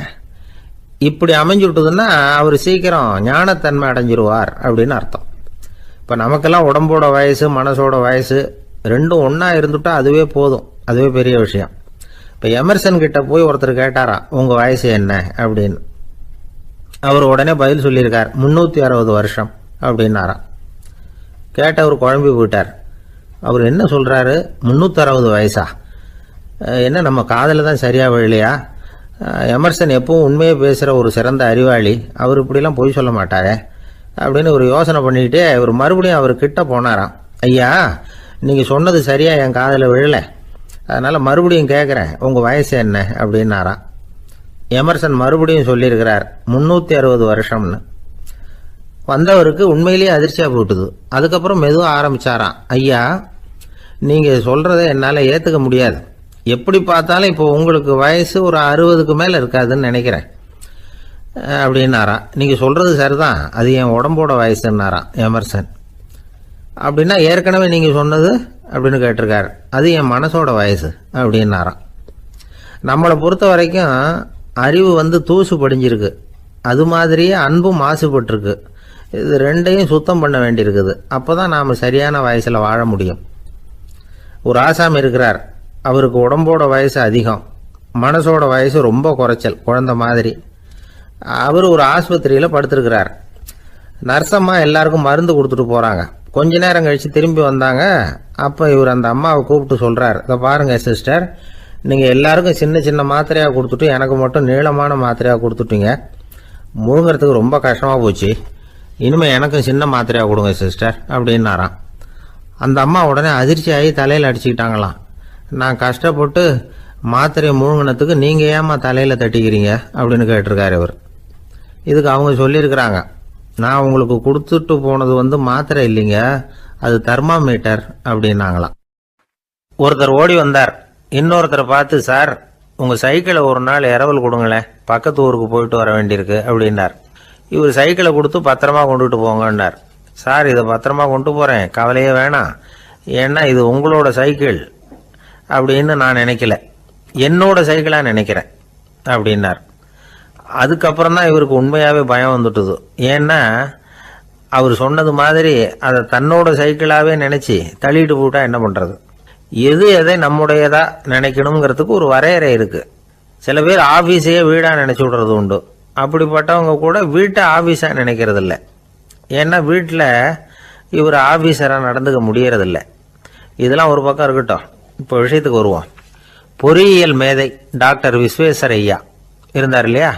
இப்படி அமைஞ்சுட்டுதுன்னா அவர் சீக்கிரம் ஞானத்தன்மை அடைஞ்சிருவார் அப்படின்னு அர்த்தம். இப்போ நமக்கெல்லாம் உடம்போட வயசு மனசோட வயசு ரெண்டும் ஒன்றா இருந்துட்டா அதுவே போதும், அதுவே பெரிய விஷயம். இப்போ எமர்சன் கிட்ட போய் ஒருத்தர் கேட்டாராம், உங்கள் வயசு என்ன அப்படின்னு. அவர் உடனே பதில் சொல்லியிருக்கார், 360 வருஷம் அப்படின்னாராம். கேட்டவர் குழம்பி போயிட்டார். அவர் என்ன சொல்கிறாரு, 360 வயசா, என்ன நம்ம காதில் தான் சரியாக விழலையா? எமர்சன் எப்பவும் உண்மையை பேசுகிற ஒரு சிறந்த அறிவாளி, அவர் இப்படிலாம் பொய் சொல்ல மாட்டாரே அப்படின்னு ஒரு யோசனை பண்ணிக்கிட்டே இவர் மறுபடியும் அவர் கிட்ட போனாராம். ஐயா நீங்கள் சொன்னது சரியாக என் காதில் விழலை, அதனால் மறுபடியும் கேட்குறேன், உங்கள் வயசு என்ன அப்படின்னாராம். எமர்சன் மறுபடியும் சொல்லியிருக்கிறார், 360 வருஷம்னு. வந்தவருக்கு உண்மையிலேயே அதிர்ச்சியாக போட்டுது. அதுக்கப்புறம் மெதுவாக ஆரம்பித்தாராம், ஐயா நீங்கள் சொல்கிறத என்னால் ஏற்றுக்க முடியாது, எப்படி பார்த்தாலும் இப்போ உங்களுக்கு வயசு ஒரு 60க்கு மேலே இருக்காதுன்னு நினைக்கிறேன் அப்படின்னாராம். நீங்கள் சொல்கிறது சரிதான், அது என் உடம்போட வயசுன்னாராம் எமர்சன். அப்படின்னா ஏற்கனவே நீங்கள் சொன்னது அப்படின்னு கேட்டிருக்காரு, அது என் மனசோட வயசு அப்படின்னாராம். நம்மளை பொறுத்த வரைக்கும் அறிவு தூசு படிஞ்சிருக்கு, அது மாதிரியே அன்பும் மாசுபட்டிருக்கு. இது ரெண்டையும் சுத்தம் பண்ண வேண்டியிருக்குது, அப்போ தான் நாம் சரியான வயசில் வாழ முடியும். ஒரு ஆசாமி இருக்கிறார், அவருக்கு உடம்போட வயசு அதிகம், மனசோட வயசு ரொம்ப குறைச்சல், குழந்தை மாதிரி. அவர் ஒரு ஆஸ்பத்திரியில் படுத்திருக்கிறார். நர்சம்மா எல்லாருக்கும் மருந்து கொடுத்துட்டு போகிறாங்க. கொஞ்ச நேரம் கழித்து திரும்பி வந்தாங்க. அப்போ இவர் அந்த அம்மாவை கூப்பிட்டு சொல்கிறார், இதை பாருங்கள் சிஸ்டர், நீங்கள் எல்லாருக்கும் சின்ன சின்ன மாத்திரையாக கொடுத்துட்டு எனக்கு மட்டும் நீளமான மாத்திரையாக கொடுத்துட்டீங்க, முழுங்கிறதுக்கு ரொம்ப கஷ்டமாக போச்சு, இனிமேல் எனக்கும் சின்ன மாத்திரையாக கொடுங்க சிஸ்டர் அப்படின்னாராம். அந்த அம்மா உடனே அதிர்ச்சியாகி தலையில் அடிச்சுக்கிட்டாங்களாம். நான் கஷ்டப்பட்டு மாத்திரையை முழுங்கினத்துக்கு நீங்கள் ஏமா தலையில் தட்டிக்கிறீங்க அப்படின்னு கேட்டிருக்காரு இவர். இதுக்கு அவங்க சொல்லியிருக்கிறாங்க, நான் உங்களுக்கு கொடுத்துட்டு போனது மாத்திரை இல்லைங்க, அது தெர்மாமீட்டர் அப்படின்னாங்களாம். ஒருத்தர் ஓடி வந்தார், இன்னொருத்தரை பார்த்து, சார் உங்கள் சைக்கிளை ஒரு நாள் இரவல் கொடுங்களேன், பக்கத்து ஊருக்கு போயிட்டு வர வேண்டியிருக்கு அப்படின்னார். இவர் சைக்கிளை கொடுத்து பத்திரமா கொண்டுட்டு போங்கன்னார். சார் இதை பத்திரமா கொண்டு போகிறேன், கவலையே வேணாம், ஏன்னா இது உங்களோட சைக்கிள் அப்படின்னு நான் நினைக்கல, என்னோட சைக்கிளாக நினைக்கிறேன் அப்படின்னார். அதுக்கப்புறம் தான் இவருக்கு உண்மையாகவே பயம் வந்துட்டுது. ஏன்னா அவர் சொன்னது மாதிரி அதை தன்னோட சைக்கிளாவே நினைச்சு தள்ளிட்டு போட்டா என்ன பண்றது? எது எதை நம்முடையதா நினைக்கணுங்கிறதுக்கு ஒரு வரையறை இருக்கு. சில பேர் ஆபீஸையே வீடா நினைச்சு விடுறது உண்டு. அப்படிப்பட்டவங்க கூட வீட்டை ஆபீஸா நினைக்கிறது இல்லை. ஏன்னா வீட்டில் இவர் ஆபீஸரா நடந்துக்க முடியறதில்ல. இதெல்லாம் ஒரு பக்கம் இருக்கட்டும். இப்போ விஷயத்துக்கு வருவோம். பொறியியல் மேதை டாக்டர் விஸ்வேஸ்வரய்யா இருந்தார் இல்லையா,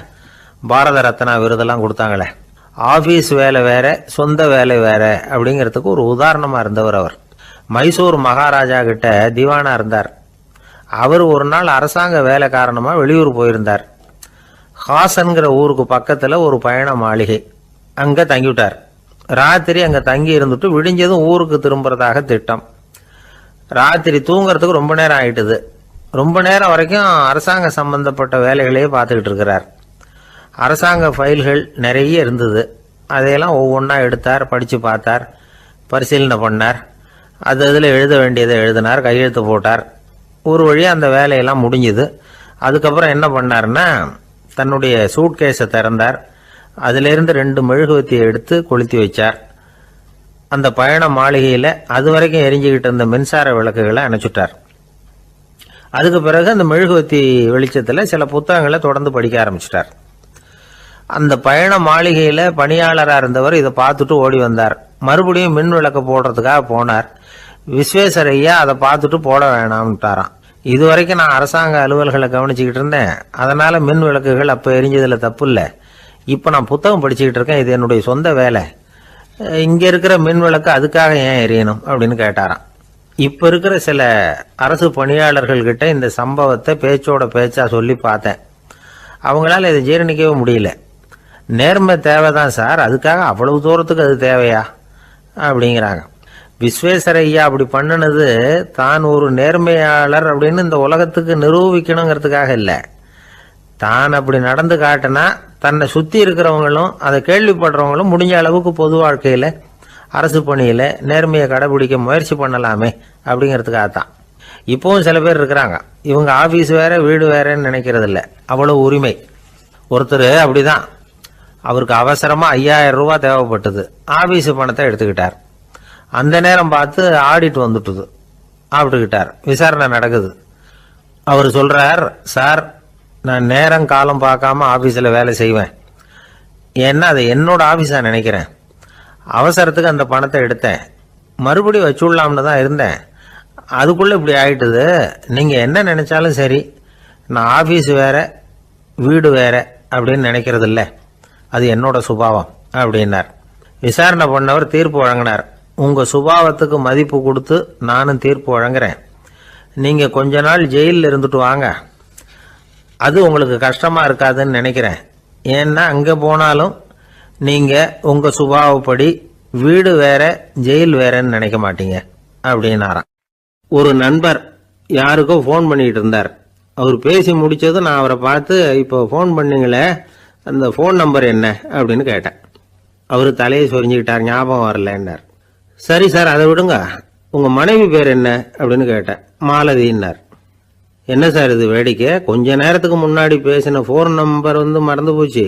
பாரத ரத்னா விருதெல்லாம் கொடுத்தாங்களே. ஆபீஸ் வேலை வேற, சொந்த வேலை வேற அப்படிங்கிறதுக்கு ஒரு உதாரணமா இருந்தவர் அவர். மைசூர் மகாராஜா கிட்ட திவானா இருந்தார். அவர் ஒரு நாள் அரசாங்க வேலை காரணமா வெளியூர் போயிருந்தார். ஹாசன்கிற ஊருக்கு பக்கத்துல ஒரு பயண மாளிகை, அங்க தங்கிவிட்டார். ராத்திரி அங்க தங்கி இருந்துட்டு விடிஞ்சதும் ஊருக்கு திரும்புறதாக திட்டம். ராத்திரி தூங்குறதுக்கு ரொம்ப நேரம் ஆயிட்டுது. ரொம்ப நேரம் வரைக்கும் அரசாங்க சம்பந்தப்பட்ட வேலைகளையே பார்த்துக்கிட்டு இருக்கிறார். அரசாங்க ஃபைல்கள் நிறைய இருந்தது. அதையெல்லாம் ஒவ்வொன்றா எடுத்தார், படித்து பார்த்தார், பரிசீலனை பண்ணார். அதில் எழுத வேண்டியதை எழுதினார், கையெழுத்து போட்டார். ஒரு வழியாக அந்த வேலையெல்லாம் முடிஞ்சுது. அதுக்கப்புறம் என்ன பண்ணார்னா, தன்னுடைய சூட்கேஸை திறந்தார். அதிலிருந்து 2 மெழுகுவத்தியை எடுத்து கொளுத்தி வச்சார். அந்த பயண மாளிகையில் அது வரைக்கும் எரிஞ்சுக்கிட்டு இருந்த மின்சார விளக்குகளை அணைச்சுட்டார். அதுக்கு பிறகு அந்த மெழுகுவத்தி வெளிச்சத்தில் சில புத்தகங்களை தொடர்ந்து படிக்க ஆரம்பிச்சிட்டார். அந்த பயண மாளிகையில் பணியாளராக இருந்தவர் இதை பார்த்துட்டு ஓடி வந்தார். மறுபடியும் மின் விளக்கு போடுறதுக்காக போனார். விஸ்வேஸ்வரய்யா அதை பார்த்துட்டு போட வேணாம்ட்டாராம். இது வரைக்கும் நான் அரசாங்க அலுவல்களை கவனிச்சுக்கிட்டு இருந்தேன், அதனால மின் விளக்குகள் அப்போ எரிஞ்சதில் தப்பு இல்லை. இப்போ நான் புத்தகம் படிச்சுக்கிட்டு இருக்கேன், இது என்னுடைய சொந்த வேலை. இங்கே இருக்கிற மின் விளக்கு அதுக்காக ஏன் எரியணும் அப்படின்னு கேட்டாராம். இப்போ இருக்கிற சில அரசு பணியாளர்கள்கிட்ட இந்த சம்பவத்தை பேச்சோட பேச்சா சொல்லி பார்த்தேன். அவங்களால இதை ஜீரணிக்கவே முடியல. நேர்மை தேவைதான் சார், அதுக்காக அவ்வளவு தூரத்துக்கு அது தேவையா அப்படிங்கிறாங்க. விஸ்வேஸ்வரய்யா அப்படி பண்ணினது தான் ஒரு நேர்மையாளர் அப்படின்னு இந்த உலகத்துக்கு நிரூபிக்கணுங்கிறதுக்காக இல்லை. தான் அப்படி நடந்து காட்டினா தன்னை சுற்றி இருக்கிறவங்களும் அதை கேள்விப்படுறவங்களும் முடிஞ்ச அளவுக்கு பொது வாழ்க்கையில் அரசு பணியில் நேர்மையை கடைபிடிக்க முயற்சி பண்ணலாமே அப்படிங்கிறதுக்காகத்தான். இப்போவும் சில பேர் இருக்கிறாங்க, இவங்க ஆஃபீஸ் வேற வீடு வேறன்னு நினைக்கிறது இல்லை, அவ்வளோ உரிமை. ஒருத்தர் அப்படிதான், அவருக்கு அவசரமாக 5000 ரூபா தேவைப்பட்டது. ஆஃபீஸு பணத்தை எடுத்துக்கிட்டார். அந்த நேரம் பார்த்து ஆடிட் வந்துட்டுது. ஆப்பிட்டுக்கிட்டார். விசாரணை நடக்குது. அவர் சொல்றார், சார் நான் நேரம் காலம் பார்க்காம ஆஃபீஸில் வேலை செய்வேன். ஏன்னா அதை என்னோட ஆஃபீஸாக நினைக்கிறேன். அவசரத்துக்கு அந்த பணத்தை எடுத்தேன், மறுபடியும் வச்சுடலாம்னு தான் இருந்தேன். அதுக்குள்ளே இப்படி ஆயிட்டுது. நீங்கள் என்ன நினைச்சாலும் சரி, நான் ஆஃபீஸ் வேற வீடு வேற அப்படின்னு நினைக்கிறது இல்லை, அது என்னோட சுபாவம் அப்படின்னார். விசாரணை பண்ணவர் தீர்ப்பு வழங்கினார். உங்கள் சுபாவத்துக்கு மதிப்பு கொடுத்து நானும் தீர்ப்பு வழங்குறேன். நீங்கள் கொஞ்ச நாள் ஜெயிலில் இருந்துட்டு வாங்க, அது உங்களுக்கு கஷ்டமாக இருக்காதுன்னு நினைக்கிறேன். ஏன்னா அங்கே போனாலும் நீங்கள் உங்கள் சுபாவப்படி வீடு வேற ஜெயில் வேறன்னு நினைக்க மாட்டீங்க அப்படின்னாராம். ஒரு நண்பர் யாருக்கோ ஃபோன் பண்ணிட்டு இருந்தார். அவர் பேசி முடிச்சதும் நான் அவரை பார்த்து, இப்போ ஃபோன் பண்ணீங்களே அந்த ஃபோன் நம்பர் என்ன அப்படின்னு கேட்டேன். அவர் தலையை சொரிஞ்சுக்கிட்டார், ஞாபகம் வரலன்னார். சரி சார் அதை விடுங்க, உங்கள் மனைவி பேர் என்ன அப்படின்னு கேட்டேன். மாலதின்னார். என்ன சார் இது வேடிக்கை, கொஞ்ச நேரத்துக்கு முன்னாடி பேசின ஃபோன் நம்பர் மறந்து போச்சு.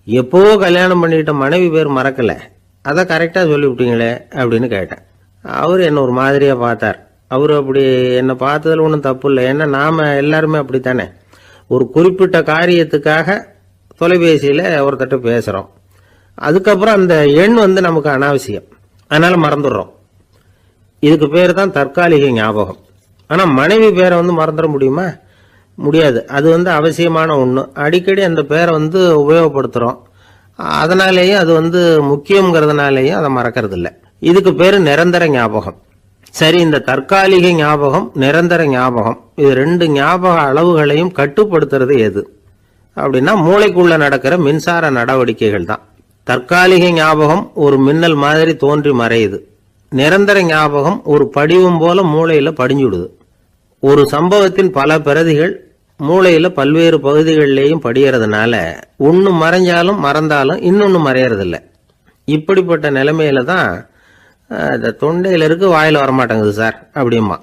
எப்போவோ கல்யாணம் பண்ணிட்ட மனைவி பேர் மறக்கலை, அதை கரெக்டாக சொல்லிவிட்டீங்களே அப்படின்னு கேட்டேன். அவர் என்ன ஒரு மாதிரியாக பார்த்தார். அவர் அப்படி என்னை பார்த்ததில் ஒன்றும் தப்பு இல்லை, ஏன்னா நாம் எல்லாருமே அப்படித்தானே. ஒரு குறிப்பிட்ட காரியத்துக்காக தொலைபேசியில் ஒருத்தட்ட பேசுகிறோம், அதுக்கப்புறம் அந்த எண் நமக்கு அனாவசியம், அதனால் மறந்துடுறோம். இதுக்கு பேர் தான் தற்காலிக ஞாபகம். ஆனால் மனைவி பேரை மறந்துட முடியுமா? முடியாது. அது அவசியமான ஒன்று. அடிக்கடி அந்த பேரை உபயோகப்படுத்துகிறோம், அதனாலேயும் அது முக்கியங்கிறதுனாலேயும் அதை மறக்கிறது இல்லை. இதுக்கு பேர் நிரந்தர ஞாபகம். சரி, இந்த தற்காலிக ஞாபகம் நிரந்தர ஞாபகம் இது 2 ஞாபக அளவுகளையும் கட்டுப்படுத்துறது எது அப்படின்னா மூளைக்குள்ள நடக்கிற மின்சார நடவடிக்கைகள் தான். தற்காலிக ஞாபகம் ஒரு மின்னல் மாதிரி தோன்றி மறையுது. நிரந்தர ஞாபகம் ஒரு படிவம் போல மூளையில படிஞ்சுடுது. ஒரு சம்பவத்தின் பல பிரதிகள் மூளையில பல்வேறு பகுதிகளிலேயும் படியறதுனால ஒன்று மறைஞ்சாலும் மறந்தாலும் இன்னொன்று மறையறதில்ல. இப்படிப்பட்ட நிலைமையில தான் இந்த தொண்டையில இருக்கு, வாயில வரமாட்டேங்குது சார் அப்படிமா.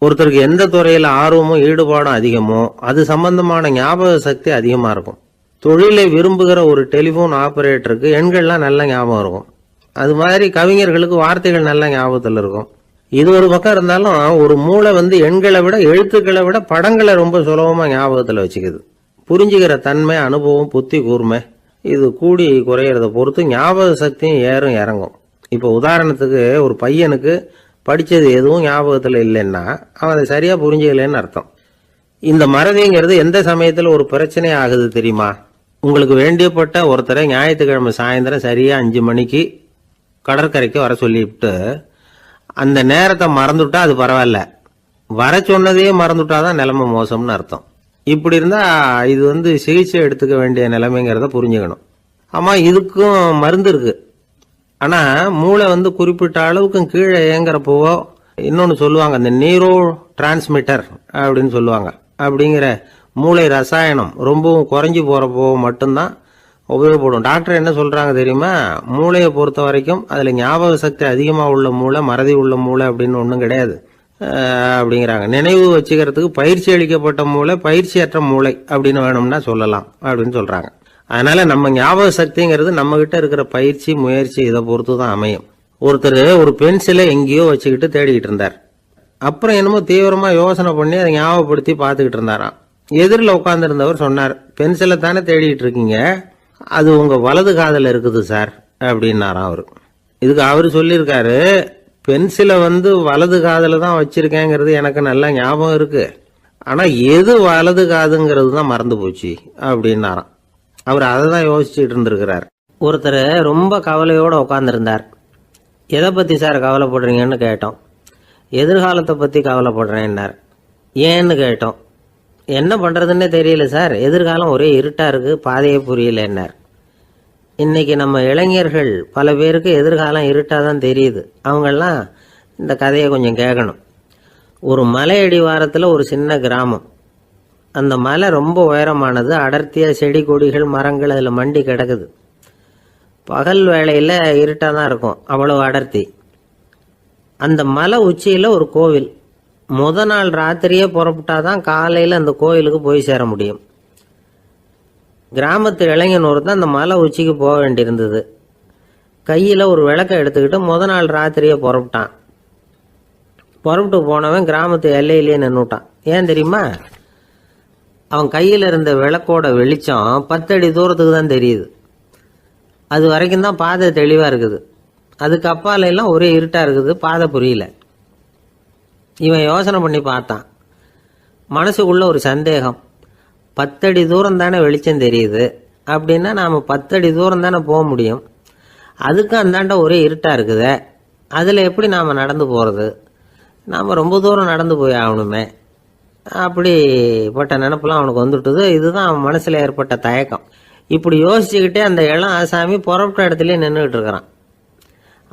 ஒருத்தருக்கு எந்த துறையில ஆர்வமும் ஈடுபாடும் அதிகமோ அது சம்பந்தமான ஞாபக சக்தி அதிகமா இருக்கும். தொழிலை விரும்புகிற ஒரு டெலிபோன் ஆபரேட்டருக்கு எண்கள்லாம் நல்ல ஞாபகம் இருக்கும். அது மாதிரி கவிஞர்களுக்கு வார்த்தைகள் நல்ல ஞாபகத்தில் இருக்கும். இது ஒரு பக்கம் இருந்தாலும் ஒரு மூளை எண்களை விட எழுத்துக்களை விட படங்களை ரொம்ப சுலபமா ஞாபகத்தில் வச்சுக்குது. புரிஞ்சுக்கிற தன்மை, அனுபவம், புத்தி கூர்மை இது கூடி குறையிறத பொறுத்து ஞாபக சக்தியும் ஏறும் இறங்கும். இப்போ உதாரணத்துக்கு ஒரு பையனுக்கு படித்தது எதுவும் ஞாபகத்தில் இல்லைன்னா அவன் அதை சரியா புரிஞ்சுக்கலன்னு அர்த்தம். இந்த மறதிங்கிறது எந்த சமயத்தில் ஒரு பிரச்சனை ஆகுது தெரியுமா? உங்களுக்கு வேண்டியப்பட்ட ஒருத்தரை ஞாயிற்றுக்கிழமை சாயந்தரம் சரியா 5 மணிக்கு கடற்கரைக்கு வர சொல்லிவிட்டு அந்த நேரத்தை மறந்துட்டா அது பரவாயில்ல, வர சொன்னதையே மறந்துட்டாதான் நிலைமை மோசம்னு அர்த்தம். இப்படி இருந்தா இது சிகிச்சை எடுத்துக்க வேண்டிய நிலைமைங்கிறத புரிஞ்சுக்கணும். ஆமா, இதுக்கும் மருந்து இருக்கு. ஆனா மூளை குறிப்பிட்ட அளவுக்கு கீழே இயங்குறப்போ இன்னொன்னு சொல்லுவாங்க, இந்த நியூரோ டிரான்ஸ்மிட்டர் அப்படின்னு சொல்லுவாங்க. அப்படிங்கிற மூளை ரசாயனம் ரொம்பவும் குறைஞ்சி போறப்போ மட்டும்தான் உபயோகப்படும். டாக்டர் என்ன சொல்றாங்க தெரியுமா? மூளையை பொறுத்த வரைக்கும் அதுல ஞாபக சக்தி அதிகமா உள்ள மூளை, மறதி உள்ள மூளை அப்படின்னு ஒன்றும் கிடையாது அப்படிங்கிறாங்க. நினைவு வச்சுக்கிறதுக்கு பயிற்சி அளிக்கப்பட்ட மூளை, பயிற்சியற்ற மூளை அப்படின்னு வேணும்னா சொல்லலாம் அப்படின்னு சொல்றாங்க. அதனால நம்ம ஞாபக சக்திங்கிறது நம்ம கிட்ட இருக்கிற பயிற்சி, முயற்சி இதை பொறுத்து தான் அமையும். ஒருத்தர் ஒரு பென்சிலை எங்கேயோ வச்சுக்கிட்டு தேடிக்கிட்டு இருந்தார். அப்புறம் என்னமோ தீவிரமா யோசனை பண்ணி அதை ஞாபகப்படுத்தி பார்த்துக்கிட்டு இருந்தாராம். எதிரில் உட்கார்ந்து இருந்தவர் சொன்னார், பென்சிலை தானே தேடிட்டு இருக்கீங்க, அது உங்க வலது காதில் இருக்குது சார் அப்படின்னாராம் அவரு. இதுக்கு அவரு சொல்லியிருக்காரு, பென்சிலை வலது காதில் தான் வச்சிருக்கேங்கிறது எனக்கு நல்லா ஞாபகம் இருக்கு, ஆனா எது வலது காதுங்கிறது தான் மறந்து போச்சு அப்படின்னாராம். அவர் அதை தான் யோசிச்சுட்டு இருந்திருக்கிறார். ஒருத்தர் ரொம்ப கவலையோட உட்காந்துருந்தார். எதை பத்தி சார் கவலைப்படுறீங்கன்னு கேட்டோம். எதிர்காலத்தை பத்தி கவலைப்படுறேன்னார். ஏன்னு கேட்டோம். என்ன பண்றதுன்னே தெரியல சார், எதிர்காலம் ஒரே இருட்டா இருக்கு, பாதையே புரியலன்னார். இன்னைக்கு நம்ம இளைஞர்கள் பல பேருக்கு எதிர்காலம் இருட்டா தான் தெரியுது. அவங்கெல்லாம் இந்த கதையை கொஞ்சம் கேட்கணும். ஒரு மலை அடிவாரத்தில் ஒரு சின்ன கிராமம். அந்த மலை ரொம்ப உயரமானது. அடர்த்தியா செடி கொடிகள் மரங்கள் அதில் மண்டி கிடக்குது. பகல் வேளையில் இருட்டாக தான் இருக்கும், அவ்வளவு அடர்த்தி. அந்த மலை உச்சியில் ஒரு கோவில். முத நாள் ராத்திரியே புறப்பட்டாதான் காலையில் அந்த கோயிலுக்கு போய் சேர முடியும். கிராமத்து இளைஞன் ஒருத்தன் அந்த மலை உச்சிக்கு போக வேண்டியிருந்தது. கையில் ஒரு விளக்கை எடுத்துக்கிட்டு முத நாள் ராத்திரியே புறப்பட்டான். புறப்பட்டு போனவன் கிராமத்து எல்லையிலேயே நின்றுட்டான். ஏன் தெரியுமா? அவன் கையில் இருந்த விளக்கோட வெளிச்சம் 10 அடி தூரத்துக்கு தான் தெரியுது. அது வரைக்கும் தான் பாதை தெளிவாக இருக்குது. அதுக்கு அப்பால எல்லாம் ஒரே இருட்டாக இருக்குது, பாதை புரியல. இவன் யோசனை பண்ணி பார்த்தான். மனசுக்குள்ள ஒரு சந்தேகம். 10 அடி தூரம் தானே வெளிச்சம் தெரியுது, அப்படின்னா நாம் 10 அடி தூரம் தானே போக முடியும். அதுக்கும் அந்தாண்ட ஒரே இருட்டாக இருக்குதே, அதில் எப்படி நாம் நடந்து போகிறது? நாம் ரொம்ப தூரம் நடந்து போய் ஆகணுமே. அப்படிப்பட்ட நினப்பெல்லாம் அவனுக்கு வந்துட்டுது. இதுதான் அவன் மனசில் ஏற்பட்ட தயக்கம். இப்படி யோசிச்சுக்கிட்டே அந்த இளம் ஆசாமி புறப்பட்ட இடத்துலயே நின்றுகிட்டு இருக்கிறான்.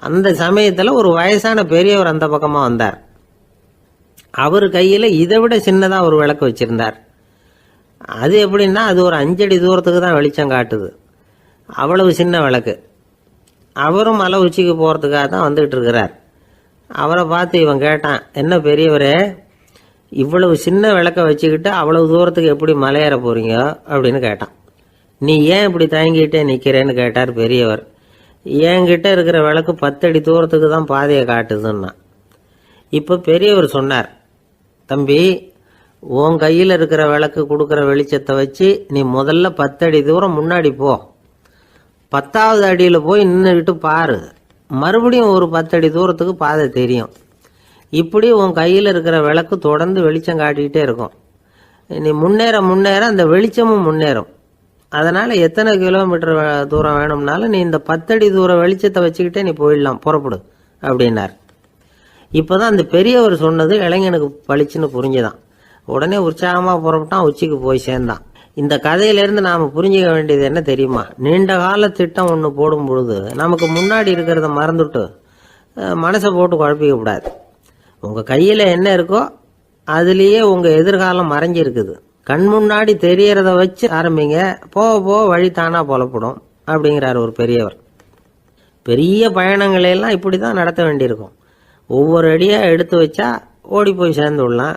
அந்த சமயத்தில் ஒரு வயசான பெரியவர் அந்த பக்கமாக வந்தார். அவர் கையில் இதை விட சின்னதாக ஒரு விளக்கு வச்சிருந்தார். அது எப்படின்னா அது ஒரு 5 அடி தூரத்துக்கு தான் வெளிச்சம் காட்டுது. அவ்வளவு சின்ன விளக்கு. அவரும் மலை உச்சிக்கு போகிறதுக்காக தான் வந்துகிட்டு இருக்கிறார். அவரை பார்த்து இவன் கேட்டான், என்ன பெரியவரே, இவ்வளவு சின்ன விளக்க வச்சுக்கிட்டு அவ்வளவு தூரத்துக்கு எப்படி மலையேற போறீங்க அப்படின்னு கேட்டான். நீ ஏன் இப்படி தயங்கிட்டே நிற்கிறேன்னு கேட்டார் பெரியவர். என்கிட்ட இருக்கிற விளக்கு 10 அடி தூரத்துக்கு தான் பாதையை காட்டுதுன்னா. இப்போ பெரியவர் சொன்னார், தம்பி, உன் கையில் இருக்கிற விளக்கு கொடுக்குற வெளிச்சத்தை வச்சு நீ முதல்ல 10 அடி தூரம் முன்னாடி போ. 10வது அடியில் போய் நின்றுக்கிட்டு பாரு, மறுபடியும் ஒரு 10 அடி தூரத்துக்கு பாதை தெரியும். இப்படி உன் கையில் இருக்கிற விளக்கு தொடர்ந்து வெளிச்சம் காட்டிக்கிட்டே இருக்கும். நீ முன்னேற முன்னேற அந்த வெளிச்சமும் முன்னேறும். அதனால எத்தனை கிலோமீட்டர் தூரம் வேணும்னாலும் நீ இந்த 10 அடி தூரம் வெளிச்சத்தை வச்சுக்கிட்டே நீ போயிடலாம், புறப்படு அப்படின்னார். இப்போதான் அந்த பெரியவர் சொன்னது இளைஞனுக்கு பளிச்சுன்னு புரிஞ்சுதான். உடனே உற்சாகமாக புறப்பட்டான், உச்சிக்கு போய் சேர்ந்தான். இந்த கதையிலேருந்து நாம் புரிஞ்சுக்க வேண்டியது என்ன தெரியுமா? நீண்ட கால திட்டம் ஒன்று போடும் பொழுது நமக்கு முன்னாடி இருக்கிறத மறந்துட்டு மனசை போட்டு குழப்பிக்க கூடாது. உங்கள் கையில் என்ன இருக்கோ அதுலேயே உங்கள் எதிர்காலம் மறைஞ்சிருக்குது. கண் முன்னாடி தெரியறத வச்சு ஆரம்பிங்க, போக போக வழி தானா புலப்படும் அப்படிங்கிறார் ஒரு பெரியவர். பெரிய பயணங்களையெல்லாம் இப்படி தான் நடத்த வேண்டியிருக்கும். ஒவ்வொரு அடியாக எடுத்து வச்சா ஓடி போய் சேர்ந்து விடலாம்.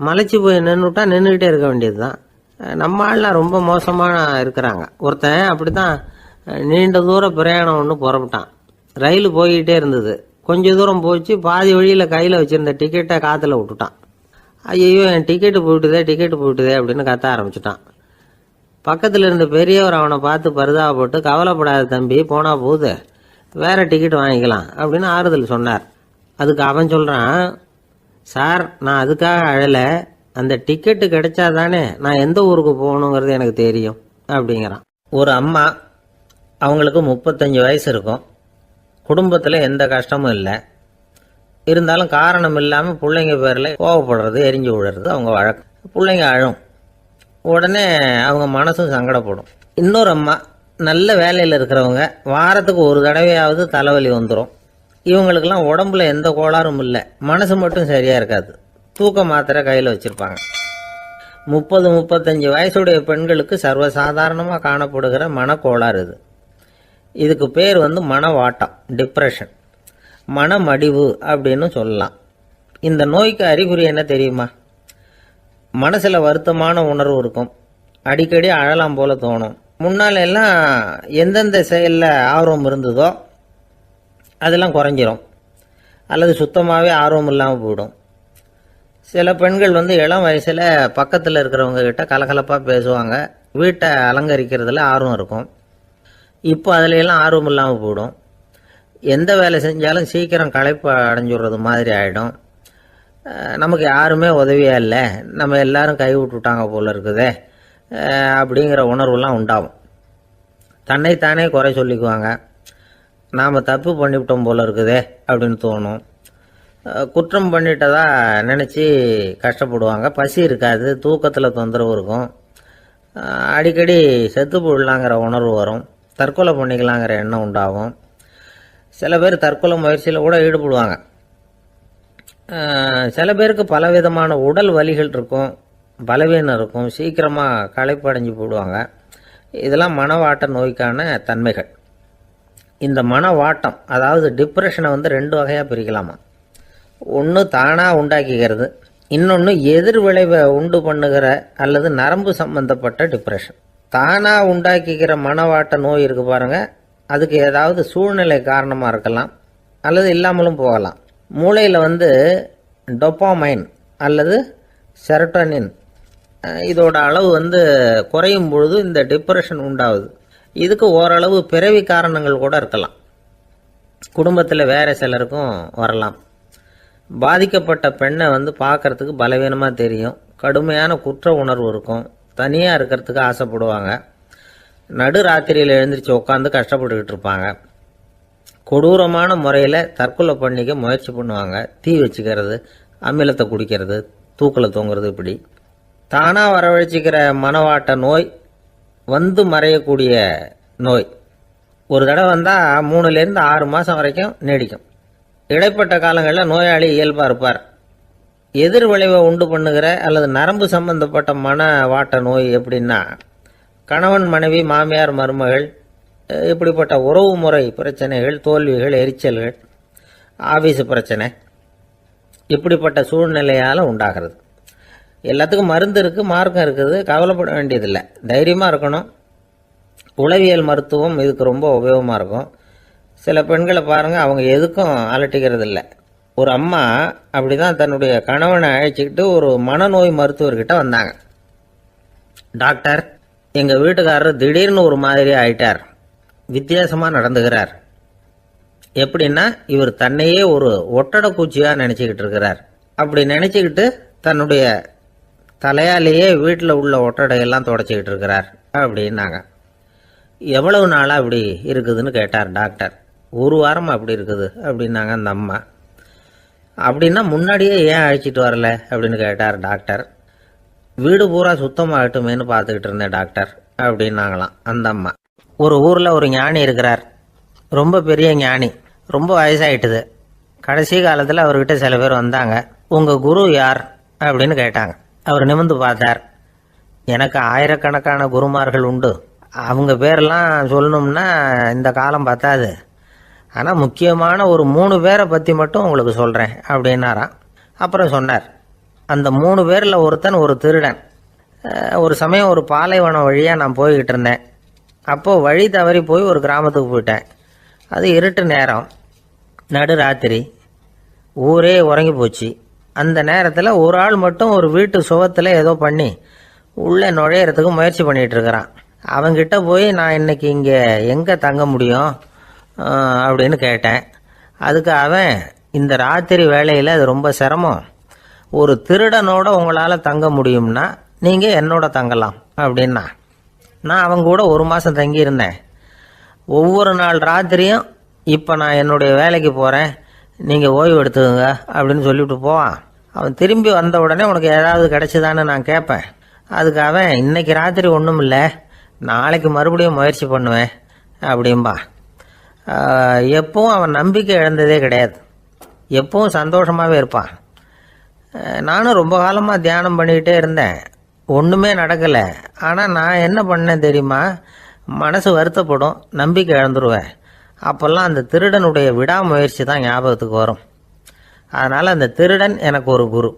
மலைச்சு போய் நின்றுட்டா நின்றுக்கிட்டே இருக்க வேண்டியது தான். நம்ம ஆள்லாம் ரொம்ப மோசமான இருக்கிறாங்க. ஒருத்தன் அப்படி தான் நீண்ட தூர பிரயாணம் ஒன்று புறப்பட்டான். ரயில் போய்கிட்டே இருந்தது. கொஞ்ச தூரம் போச்சு, பாதி வழியில் கையில் வச்சுருந்த டிக்கெட்டை காற்றுல விட்டுட்டான். ஐயோ, என் டிக்கெட்டு போயிட்டுதே அப்படின்னு கத்த ஆரம்பிச்சுட்டான். பக்கத்தில் இருந்த பெரியவர் அவனை பார்த்து பரிதாபப்பட்டு, கவலைப்படாத தம்பி, போனா போகுது, வேற டிக்கெட் வாங்கிக்கலாம் அப்படின்னு ஆறுதல் சொன்னார். அதுக்கு அவன் சொல்கிறான், சார், நான் அதுக்காக அழலை, அந்த டிக்கெட்டு கிடைச்சாதானே நான் எந்த ஊருக்கு போகணுங்கிறது எனக்கு தெரியும் அப்படிங்கிறான். ஒரு அம்மா, அவங்களுக்கு 35 வயசு இருக்கும், குடும்பத்தில் எந்த கஷ்டமும் இல்லை, இருந்தாலும் காரணம் இல்லாமல் பிள்ளைங்க பேரில் கோவப்படுறது, எரிஞ்சு விடுறது அவங்க வழக்கம். பிள்ளைங்க அழும், உடனே அவங்க மனசும் சங்கடப்படும். இன்னொரு அம்மா, நல்ல வேலையில் இருக்கிறவங்க, வாரத்துக்கு ஒரு தடவையாவது தலைவலி வந்துடும். இவங்களுக்கெல்லாம் உடம்புல எந்த கோளாறும் இல்லை, மனசு மட்டும் சரியாக இருக்காது, தூக்க மாத்திரை கையில் வச்சுருப்பாங்க. 30-35 வயசுடைய பெண்களுக்கு சர்வசாதாரணமாக காணப்படுகிற மனக்கோளாறு இது. இதுக்கு பேர் மனவாட்டம், டிப்ரெஷன், மனமடிவு அப்படின்னு சொல்லலாம். இந்த நோய்க்கு அறிகுறி என்ன தெரியுமா? மனசில் வருத்தமான உணர்வு இருக்கும், அடிக்கடி அழலாம் போல தோணும், முன்னால் எல்லாம் எந்தெந்த செயலில் ஆர்வம் இருந்ததோ அதெல்லாம் குறைஞ்சிரும், அல்லது சுத்தமாகவே ஆர்வம் இல்லாமல் போயிடும். சில பெண்கள் இளம் வயசில் பக்கத்தில் இருக்கிறவங்க கிட்ட கலகலப்பாக பேசுவாங்க, வீட்டை அலங்கரிக்கிறதுல ஆர்வம் இருக்கும். இப்போ அதுலையெல்லாம் ஆர்வம் இல்லாமல் போயிடும். எந்த வேலை செஞ்சாலும் சீக்கிரம் களைப்பு அடைஞ்சுடுறது மாதிரி ஆகிடும். நமக்கு யாருமே உதவியாக இல்லை, நம்ம எல்லாரும் கை விட்டுட்டாங்க போல இருக்குதே அப்படிங்கிற உணர்வுலாம் உண்டாகும். தன்னைத்தானே குறை சொல்லிக்குவாங்க, நாம் தப்பு பண்ணிவிட்டோம் போல இருக்குதே அப்படின்னு தோணும். குற்றம் பண்ணிட்டதா நினச்சி கஷ்டப்படுவாங்க. பசி இருக்காது, தூக்கத்தில் தொந்தரவு இருக்கும், அடிக்கடி செத்து போடலாங்கிற உணர்வு வரும், தற்கொலை பண்ணிக்கலாங்கிற எண்ணம் உண்டாகும். சில பேர் தற்கொலை முயற்சியில் கூட ஈடுபடுவாங்க. சில பேருக்கு பலவிதமான உடல் வலிகள் இருக்கும், பலவீனம் இருக்கும், சீக்கிரமாக களைப்படைஞ்சு போடுவாங்க. இதெல்லாம் மனவாட்ட நோய்க்கான தன்மைகள். இந்த மனவாட்டம், அதாவது டிப்ரெஷனை 2 வகையாக பிரிக்கலாமா. ஒன்று தானாக உண்டாக்கிக்கிறது, இன்னொன்று எதிர் விளைவை உண்டு பண்ணுகிற அல்லது நரம்பு சம்பந்தப்பட்ட டிப்ரெஷன். தானாக உண்டாக்கிக்கிற மனவாட்ட நோய் இருக்குது பாருங்கள், அதுக்கு ஏதாவது சூழ்நிலை காரணமாக இருக்கலாம், அல்லது இல்லாமலும் போகலாம். மூளையில் டொப்பாமைன் அல்லது செரட்டோனின் இதோட அளவு குறையும் பொழுது இந்த டிப்ரெஷன் உண்டாகுது. இதுக்கு ஓரளவு பிறவி காரணங்கள் கூட இருக்கலாம், குடும்பத்தில் வேற சிலருக்கும் வரலாம். பாதிக்கப்பட்ட பெண்ணை பார்க்கறதுக்கு பலவீனமாக தெரியும், கடுமையான குற்ற உணர்வு இருக்கும், தனியாக இருக்கிறதுக்கு ஆசைப்படுவாங்க, நடு ராத்திரியில் எழுந்திரிச்சு உட்காந்து கஷ்டப்பட்டுக்கிட்டு இருப்பாங்க, கொடூரமான முறையில் தற்கொலை பண்ணிக்க முயற்சி பண்ணுவாங்க, தீ வச்சுக்கிறது, அமிலத்தை குடிக்கிறது, தூக்கில் தொங்குறது. இப்படி தானாக வரவழைச்சிக்கிற மனவாட்ட நோய் மறையக்கூடிய நோய். ஒரு தடவை வந்தால் 3லேருந்து 6 மாதம் வரைக்கும் நீடிக்கும். இடைப்பட்ட காலங்களில் நோயாளி இயல்பாக இருப்பார். எதிர் விளைவை உண்டு பண்ணுகிற அல்லது நரம்பு சம்பந்தப்பட்ட மனவாட்ட நோய் எப்படின்னா, கணவன் மனைவி, மாமியார் மருமகள், இப்படிப்பட்ட உறவு முறை பிரச்சனைகள், தோல்விகள், எரிச்சல்கள், ஆபீஸ் பிரச்சனை, இப்படிப்பட்ட சூழ்நிலையால் உண்டாகிறது. எல்லாத்துக்கும் மருந்து இருக்குது, மார்க்கம் இருக்குது, கவலைப்பட வேண்டியதில்லை, தைரியமாக இருக்கணும். உளவியல் மருத்துவம் இதுக்கு ரொம்ப உபயோகமாக இருக்கும். சில பெண்களை பாருங்கள், அவங்க எதுக்கும் அலட்டிக்கிறது இல்லை. ஒரு அம்மா அப்படி தான் தன்னுடைய கணவனை அழைச்சிக்கிட்டு ஒரு மனநோய் மருத்துவர்கிட்ட வந்தாங்க. டாக்டர், எங்கள் வீட்டுக்காரர் திடீர்னு ஒரு மாதிரி ஆயிட்டார், வித்தியாசமாக நடந்துகிறார். எப்படின்னா, இவர் தன்னையே ஒரு ஒட்டடை பூச்சியாக நினச்சிக்கிட்டு இருக்கிறார். அப்படி நினச்சிக்கிட்டு தன்னுடைய தலையாலேயே வீட்டில் உள்ள ஒட்டடையெல்லாம் தொடச்சிக்கிட்டு இருக்கிறார் அப்படின்னாங்க. எவ்வளவு நாளாக அப்படி இருக்குதுன்னு கேட்டார் டாக்டர். 1 வாரமாக அப்படி இருக்குது அப்படின்னாங்க அந்த அம்மா. அப்படின்னா முன்னாடியே ஏன் அழைச்சிட்டு வரல அப்படின்னு கேட்டார் டாக்டர். வீடு பூரா சுத்தமாகட்டுமேனு பார்த்துக்கிட்டு இருந்தேன் டாக்டர் அப்படின்னாங்களாம் அந்த அம்மா. ஒரு ஊரில் ஒரு ஞானி இருக்கிறார், ரொம்ப பெரிய ஞானி, ரொம்ப வயசாயிட்டுது. கடைசி காலத்தில் அவர்கிட்ட சில பேர் வந்தாங்க. உங்கள் குரு யார் அப்படின்னு கேட்டாங்க. அவர் நிமிர்ந்து பார்த்தார். எனக்கு ஆயிரக்கணக்கான குருமார்கள் உண்டு, அவங்க பேரெல்லாம் சொல்லணும்னா இந்த காலம் பத்தாது, ஆனால் முக்கியமான ஒரு 3 பேரை பற்றி மட்டும் உங்களுக்கு சொல்கிறேன் அப்படின்னாராம். அப்புறம் சொன்னார், அந்த 3 பேரில் ஒருத்தன் ஒரு திருடன். ஒரு சமயம் ஒரு பாலைவனம் வழியாக நான் போய்கிட்டு இருந்தேன். அப்போது வழி தவறி போய் ஒரு கிராமத்துக்கு போயிட்டேன். அது இருட்டு நேரம், நடு ராத்திரி, ஊரே உறங்கி போச்சு. அந்த நேரத்தில் ஒரு ஆள் மட்டும் ஒரு வீட்டு சுவத்தில் ஏதோ பண்ணி உள்ளே நுழையிறதுக்கு முயற்சி பண்ணிகிட்டு இருக்கிறான். அவங்கிட்ட போய் நான் இன்னைக்கு இங்கே எங்கே தங்க முடியும் அப்படின்னு கேட்டேன். அதுக்கு அவன், இந்த ராத்திரி வேளையில் அது ரொம்ப சிரமம், ஒரு திருடனோட உங்களால் தங்க முடியும்னா நீங்கள் என்னோட தங்கலாம் அப்படின்னா. நான் அவங்க கூட 1 மாதம் தங்கியிருந்தேன். ஒவ்வொரு நாள் ராத்திரியும் இப்போ நான் என்னுடைய வேலைக்கு போகிறேன், நீங்கள் ஓய்வு எடுத்துக்கோங்க அப்படின்னு சொல்லிவிட்டு போவான். அவன் திரும்பி வந்த உடனே உனக்கு ஏதாவது கிடைச்சிதான்னு நான் கேட்பேன். அதுக்கு அவன், இன்னைக்கு ராத்திரி ஒன்றும் இல்லை, நாளைக்கு மறுபடியும் முயற்சி பண்ணுவேன் அப்படின்பா. எப்பவும் அவன் நம்பிக்கை இழந்ததே கிடையாது, எப்பவும் சந்தோஷமாகவே இருப்பான். நானும் ரொம்ப காலமாக தியானம் பண்ணிக்கிட்டே இருந்தேன், ஒன்றுமே நடக்கலை. ஆனால் நான் என்ன பண்ணேன் தெரியுமா, மனசு வருத்தப்படும், நம்பிக்கை இழந்துருவேன். அப்போல்லாம் அந்த திருடனுடைய விடாமுயற்சி தான் ஞாபகத்துக்கு வரும். அதனால் அந்த திருடன் எனக்கு ஒரு குரு.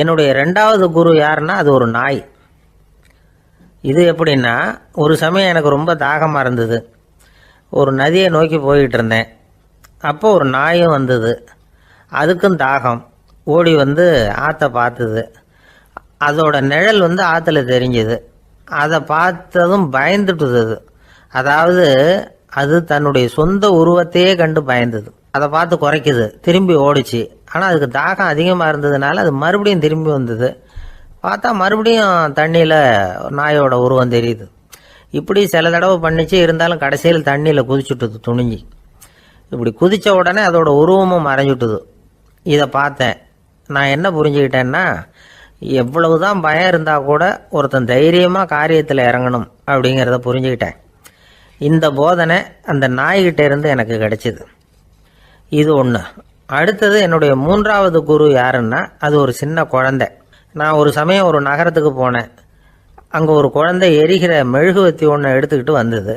என்னுடைய 2வது குரு யாருன்னா அது ஒரு நாய். இது எப்படின்னா, ஒரு சமயம் எனக்கு ரொம்ப தாகமாக இருந்தது. ஒரு நதியை நோக்கி போய்கிட்டு இருந்தேன். அப்போ ஒரு நாயும் வந்தது. அதுக்கும் தாகம். ஓடி வந்து ஆற்றை பார்த்தது. அதோட நிழல் வந்து ஆற்றுல தெரிஞ்சுது. அதை பார்த்ததும் பயந்துட்டுது. அது அதாவது அது தன்னுடைய சொந்த உருவத்தையே கண்டு பயந்தது. அதை பார்த்து குறைக்குது, திரும்பி ஓடிச்சு. ஆனால் அதுக்கு தாகம் அதிகமாக இருந்ததுனால அது மறுபடியும் திரும்பி வந்தது. பார்த்தா மறுபடியும் தண்ணியில் நாயோட உருவம் தெரியுது. இப்படி சில தடவை பண்ணிச்சு. இருந்தாலும் கடைசியில் தண்ணியில் குதிச்சுட்டுது துணிஞ்சி. இப்படி குதித்த உடனே அதோட உருவமும் மறைஞ்சுட்டுது. இதை பார்த்தேன். நான் என்ன புரிஞ்சுக்கிட்டேன்னா, எவ்வளவுதான் பயம் இருந்தால் கூட ஒருத்தன் தைரியமாக காரியத்தில் இறங்கணும் அப்படிங்கிறத புரிஞ்சுக்கிட்டேன். இந்த போதனை அந்த நாய்கிட்ட இருந்து எனக்கு கிடைச்சிது. இது ஒன்று. அடுத்தது என்னுடைய 3வது குரு யாருன்னா அது ஒரு சின்ன குழந்தை. நான் ஒரு சமயம் ஒரு நகரத்துக்கு போனேன். அங்கே ஒரு குழந்தை எரிகிற மெழுகுவத்தி ஒன்று எடுத்துக்கிட்டு வந்தது.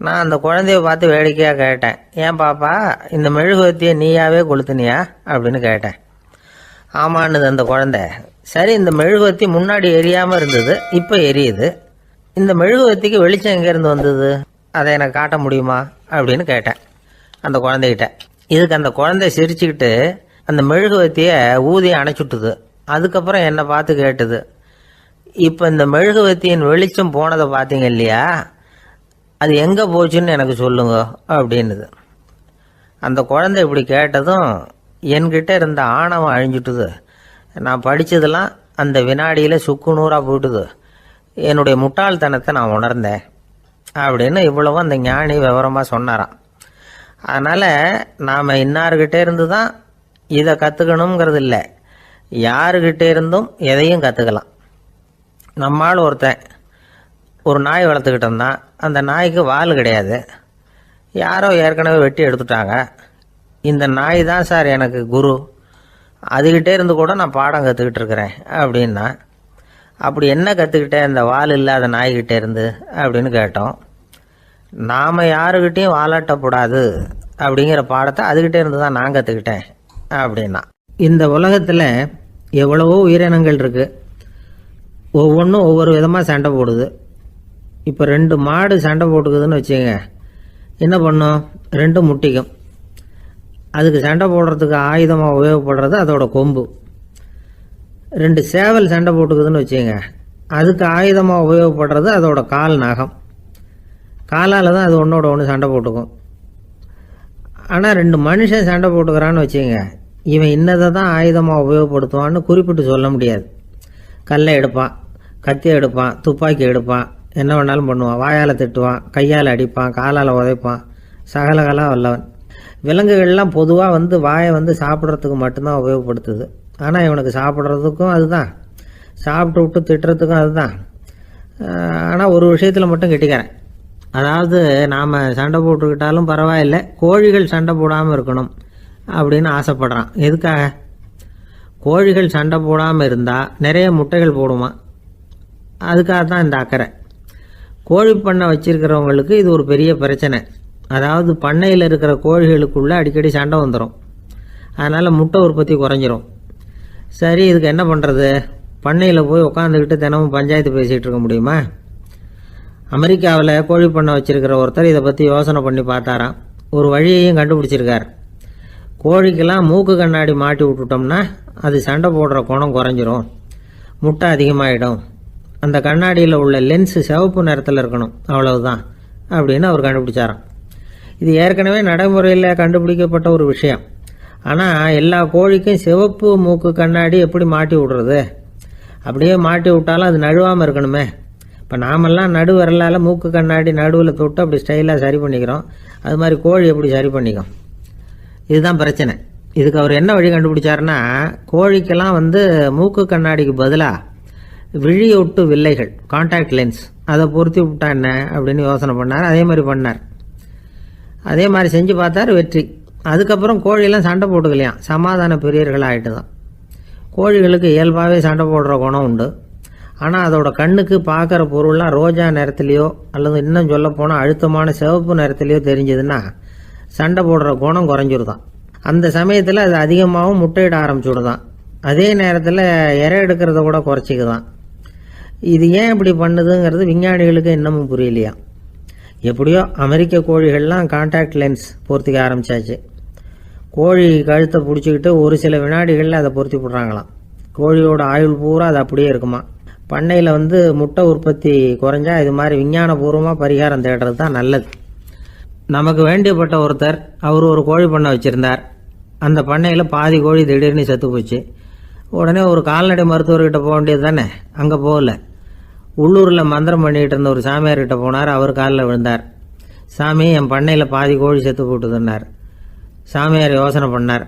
நான் அந்த குழந்தைய பார்த்து வேடிக்கையாக கேட்டேன், ஏன் பாப்பா இந்த மெழுகுவத்தியை நீயாவே கொளுத்துனியா அப்படின்னு கேட்டேன். ஆமான்னுது அந்த குழந்தை. சரி, இந்த மெழுகுவத்தி முன்னாடி எரியாமல் இருந்தது, இப்போ எரியுது. இந்த மெழுகுவத்திக்கு வெளிச்சம் எங்கேருந்து வந்தது, அதை எனக்கு காட்ட முடியுமா அப்படின்னு கேட்டேன் அந்த குழந்தைகிட்ட. இதுக்கு அந்த குழந்தை சிரிச்சுக்கிட்டு அந்த மெழுகுவத்தியை ஊதி அணைச்சுட்டுது. அதுக்கப்புறம் என்னை பார்த்து கேட்டுது, இப்போ இந்த மெழுகுவத்தியின் வெளிச்சம் போனதை பார்த்தீங்க இல்லையா, அது எங்கே போச்சுன்னு எனக்கு சொல்லுங்க அப்படின்னுது. அந்த குழந்தை இப்படி கேட்டதும் என்கிட்ட இருந்த ஆணவம் அழிஞ்சுட்டுது. நான் படித்ததெல்லாம் அந்த வினாடியில் சுக்கு நூறாக போயிட்டுது. என்னுடைய முட்டாள்தனத்தை நான் உணர்ந்தேன் அப்படின்னு இவ்வளவும் அந்த ஞானி விவரமாக சொன்னாராம். அதனால் நாம் இன்னார்கிட்ட இருந்து தான் இதை கற்றுக்கணுங்கிறது இல்லை, யாருக்கிட்ட இருந்தும் எதையும் கற்றுக்கலாம். நம்மால் ஒருத்தன் ஒரு நாய் வளர்த்துக்கிட்டு இருந்தான். அந்த நாய்க்கு வால் கிடையாது, யாரோ ஏற்கனவே வெட்டி எடுத்துட்டாங்க. இந்த நாய் தான் சார் எனக்கு குரு, அதுகிட்டே இருந்து கூட நான் பாடம் கற்றுக்கிட்டு இருக்கிறேன் அப்படின்னா. அப்படி என்ன கற்றுக்கிட்டேன் இந்த வால் இல்லாத நாய்கிட்டே இருந்து அப்படின்னு கேட்டோம். நாம் யாருக்கிட்டையும் வாலாட்டக்கூடாது அப்படிங்கிற பாடத்தை அதுகிட்டே இருந்து தான் நான் கற்றுக்கிட்டேன் அப்படின்னா. இந்த உலகத்தில் எவ்வளவோ உயிரினங்கள் இருக்குது, ஒவ்வொன்றும் ஒவ்வொரு விதமாக சண்டை போடுது. இப்போ 2 மாடு சண்டை போட்டுக்குதுன்னு வச்சுங்க, என்ன பண்ணும், 2 முட்டிக்கும். அதுக்கு சண்டை போடுறதுக்கு ஆயுதமாக உபயோகப்படுறது அதோட கொம்பு. 2 சேவல் சண்டை போட்டுக்குதுன்னு வச்சுங்க, அதுக்கு ஆயுதமாக உபயோகப்படுறது அதோட கால் நகம். காலால் தான் அது ஒன்றோட ஒன்று சண்டை போட்டுக்கும். ஆனால் 2 மனுஷன் சண்டை போட்டுக்கிறான்னு வச்சுங்க, இவன் இன்னதை தான் ஆயுதமாக உபயோகப்படுத்துவான்னு குறிப்பிட்டு சொல்ல முடியாது. கல்லை எடுப்பான், கத்தியை எடுப்பான், துப்பாக்கி எடுப்பான், என்ன வேணாலும் பண்ணுவான். வாயால் திட்டுவான், கையால் அடிப்பான், காலால் உதைப்பான், சகலகலாக வல்லவன். விலங்குகள்லாம் பொதுவாக வாயை சாப்பிட்றதுக்கு மட்டும்தான் உபயோகப்படுத்துது. ஆனால் இவனுக்கு சாப்பிட்றதுக்கும் அதுதான், சாப்பிட்டு விட்டு திட்டுறதுக்கும் அதுதான். ஆனால் ஒரு விஷயத்தில் மட்டும் கெட்டிக்கிறேன். அதாவது நாம் சண்டை போட்டுக்கிட்டாலும் பரவாயில்லை, கோழிகள் சண்டை போடாமல் இருக்கணும் அப்படின்னு ஆசைப்படுறான். எதுக்காக? கோழிகள் சண்டை போடாமல் இருந்தால் நிறைய முட்டைகள் போடுமா, அதுக்காக தான் இந்த அக்கறை. கோழி பண்ணை வச்சிருக்கிறவங்களுக்கு இது ஒரு பெரிய பிரச்சனை. அதாவது பண்ணையில் இருக்கிற கோழிகளுக்குள்ளே அடிக்கடி சண்டை வந்துடும், அதனால் முட்டை உற்பத்தி குறைஞ்சிரும். சரி, இதுக்கு என்ன பண்ணுறது? பண்ணையில் போய் உட்காந்துக்கிட்டு தினமும் பஞ்சாயத்து பேசிகிட்டு இருக்க முடியுமா? அமெரிக்காவில் கோழி பண்ணை வச்சுருக்கிற ஒருத்தர் இதை பற்றி யோசனை பண்ணி பார்த்தாராம். ஒரு வழியையும் கண்டுபிடிச்சிருக்கார். கோழிக்கெல்லாம் மூக்கு கண்ணாடி மாட்டி விட்டுட்டோம்னா அது சண்டை போடுற குணம் குறைஞ்சிரும், முட்டை அதிகமாகிடும். அந்த கண்ணாடியில் உள்ள லென்ஸு சிவப்பு நிறத்தில் இருக்கணும், அவ்வளவுதான் அப்படின்னு அவர் கண்டுபிடிச்சாராம். இது ஏற்கனவே நடைமுறையில் கண்டுபிடிக்கப்பட்ட ஒரு விஷயம். ஆனால் எல்லா கோழிக்கும் சிவப்பு மூக்கு கண்ணாடி எப்படி மாட்டி விடுறது? அப்படியே மாட்டி விட்டாலும் அது நழுவாமல் இருக்கணுமே. இப்போ நாமெல்லாம் நடு வரலால் மூக்கு கண்ணாடி நடுவில் தொட்டு அப்படி ஸ்டைலாக சரி பண்ணிக்கிறோம். அது மாதிரி கோழி எப்படி சரி பண்ணிக்கும்? இதுதான் பிரச்சனை. இதுக்கு அவர் என்ன வழி கண்டுபிடிச்சாருன்னா, கோழிக்கெல்லாம் மூக்கு கண்ணாடிக்கு பதிலாக விழியொட்டு வில்லைகள், கான்டாக்ட் லென்ஸ், அதை பொருத்தி விட்டா என்ன அப்படின்னு யோசனை பண்ணார். அதே மாதிரி பண்ணார். அதே மாதிரி செஞ்சு பார்த்தார், வெற்றி. அதுக்கப்புறம் கோழியெல்லாம் சண்டை போட்டுக்கலையாம், சமாதான பிரியர்கள் ஆகிட்டு தான். கோழிகளுக்கு இயல்பாகவே சண்டை போடுற குணம் உண்டு. ஆனால் அதோட கண்ணுக்கு பார்க்குற பொருள்லாம் ரோஜா நிறத்துலையோ அல்லது இன்னும் சொல்ல போனால் அழுத்தமான சிவப்பு நிறத்துலையோ தெரிஞ்சதுன்னா சண்டை போடுற குணம் குறைஞ்சிருதான். அந்த சமயத்தில் அது அதிகமாகவும் முட்டையிட ஆரம்பிச்சுடுதான். அதே நேரத்தில் இறை எடுக்கிறத கூட குறைச்சிக்குதான். இது ஏன் இப்படி பண்ணுதுங்கிறது விஞ்ஞானிகளுக்கு இன்னமும் புரியலையா. எப்படியோ அமெரிக்க கோழிகள்லாம் கான்டாக்ட் லென்ஸ் பொருத்திக்க ஆரம்பித்தாச்சு. கோழி கழுத்தை பிடிச்சிக்கிட்டு ஒரு சில வினாடிகளில் அதை பொருத்தி போடுறாங்களாம். கோழியோட ஆயுள் பூரா அது அப்படியே இருக்குமா. பண்ணையில் முட்டை உற்பத்தி குறைஞ்சா இது மாதிரி விஞ்ஞானபூர்வமாக பரிகாரம் தேடுறது தான் நல்லது. நமக்கு வேண்டியப்பட்ட ஒருத்தர், அவர் ஒரு கோழி பண்ணை வச்சுருந்தார். அந்த பண்ணையில் பாதி கோழி திடீர்னு செத்து போச்சு. உடனே ஒரு கால்நடை மருத்துவர்கிட்ட போக வேண்டியது தானே. அங்கே போகல, உள்ளூரில் மந்திரம் பண்ணிகிட்டு இருந்த ஒரு சாமியார்கிட்ட போனார். அவர் காலில் விழுந்தார். சாமி, என் பண்ணையில் பாதி கோழி செத்து போட்டுதுன்னார். சாமியார் யோசனை பண்ணார்.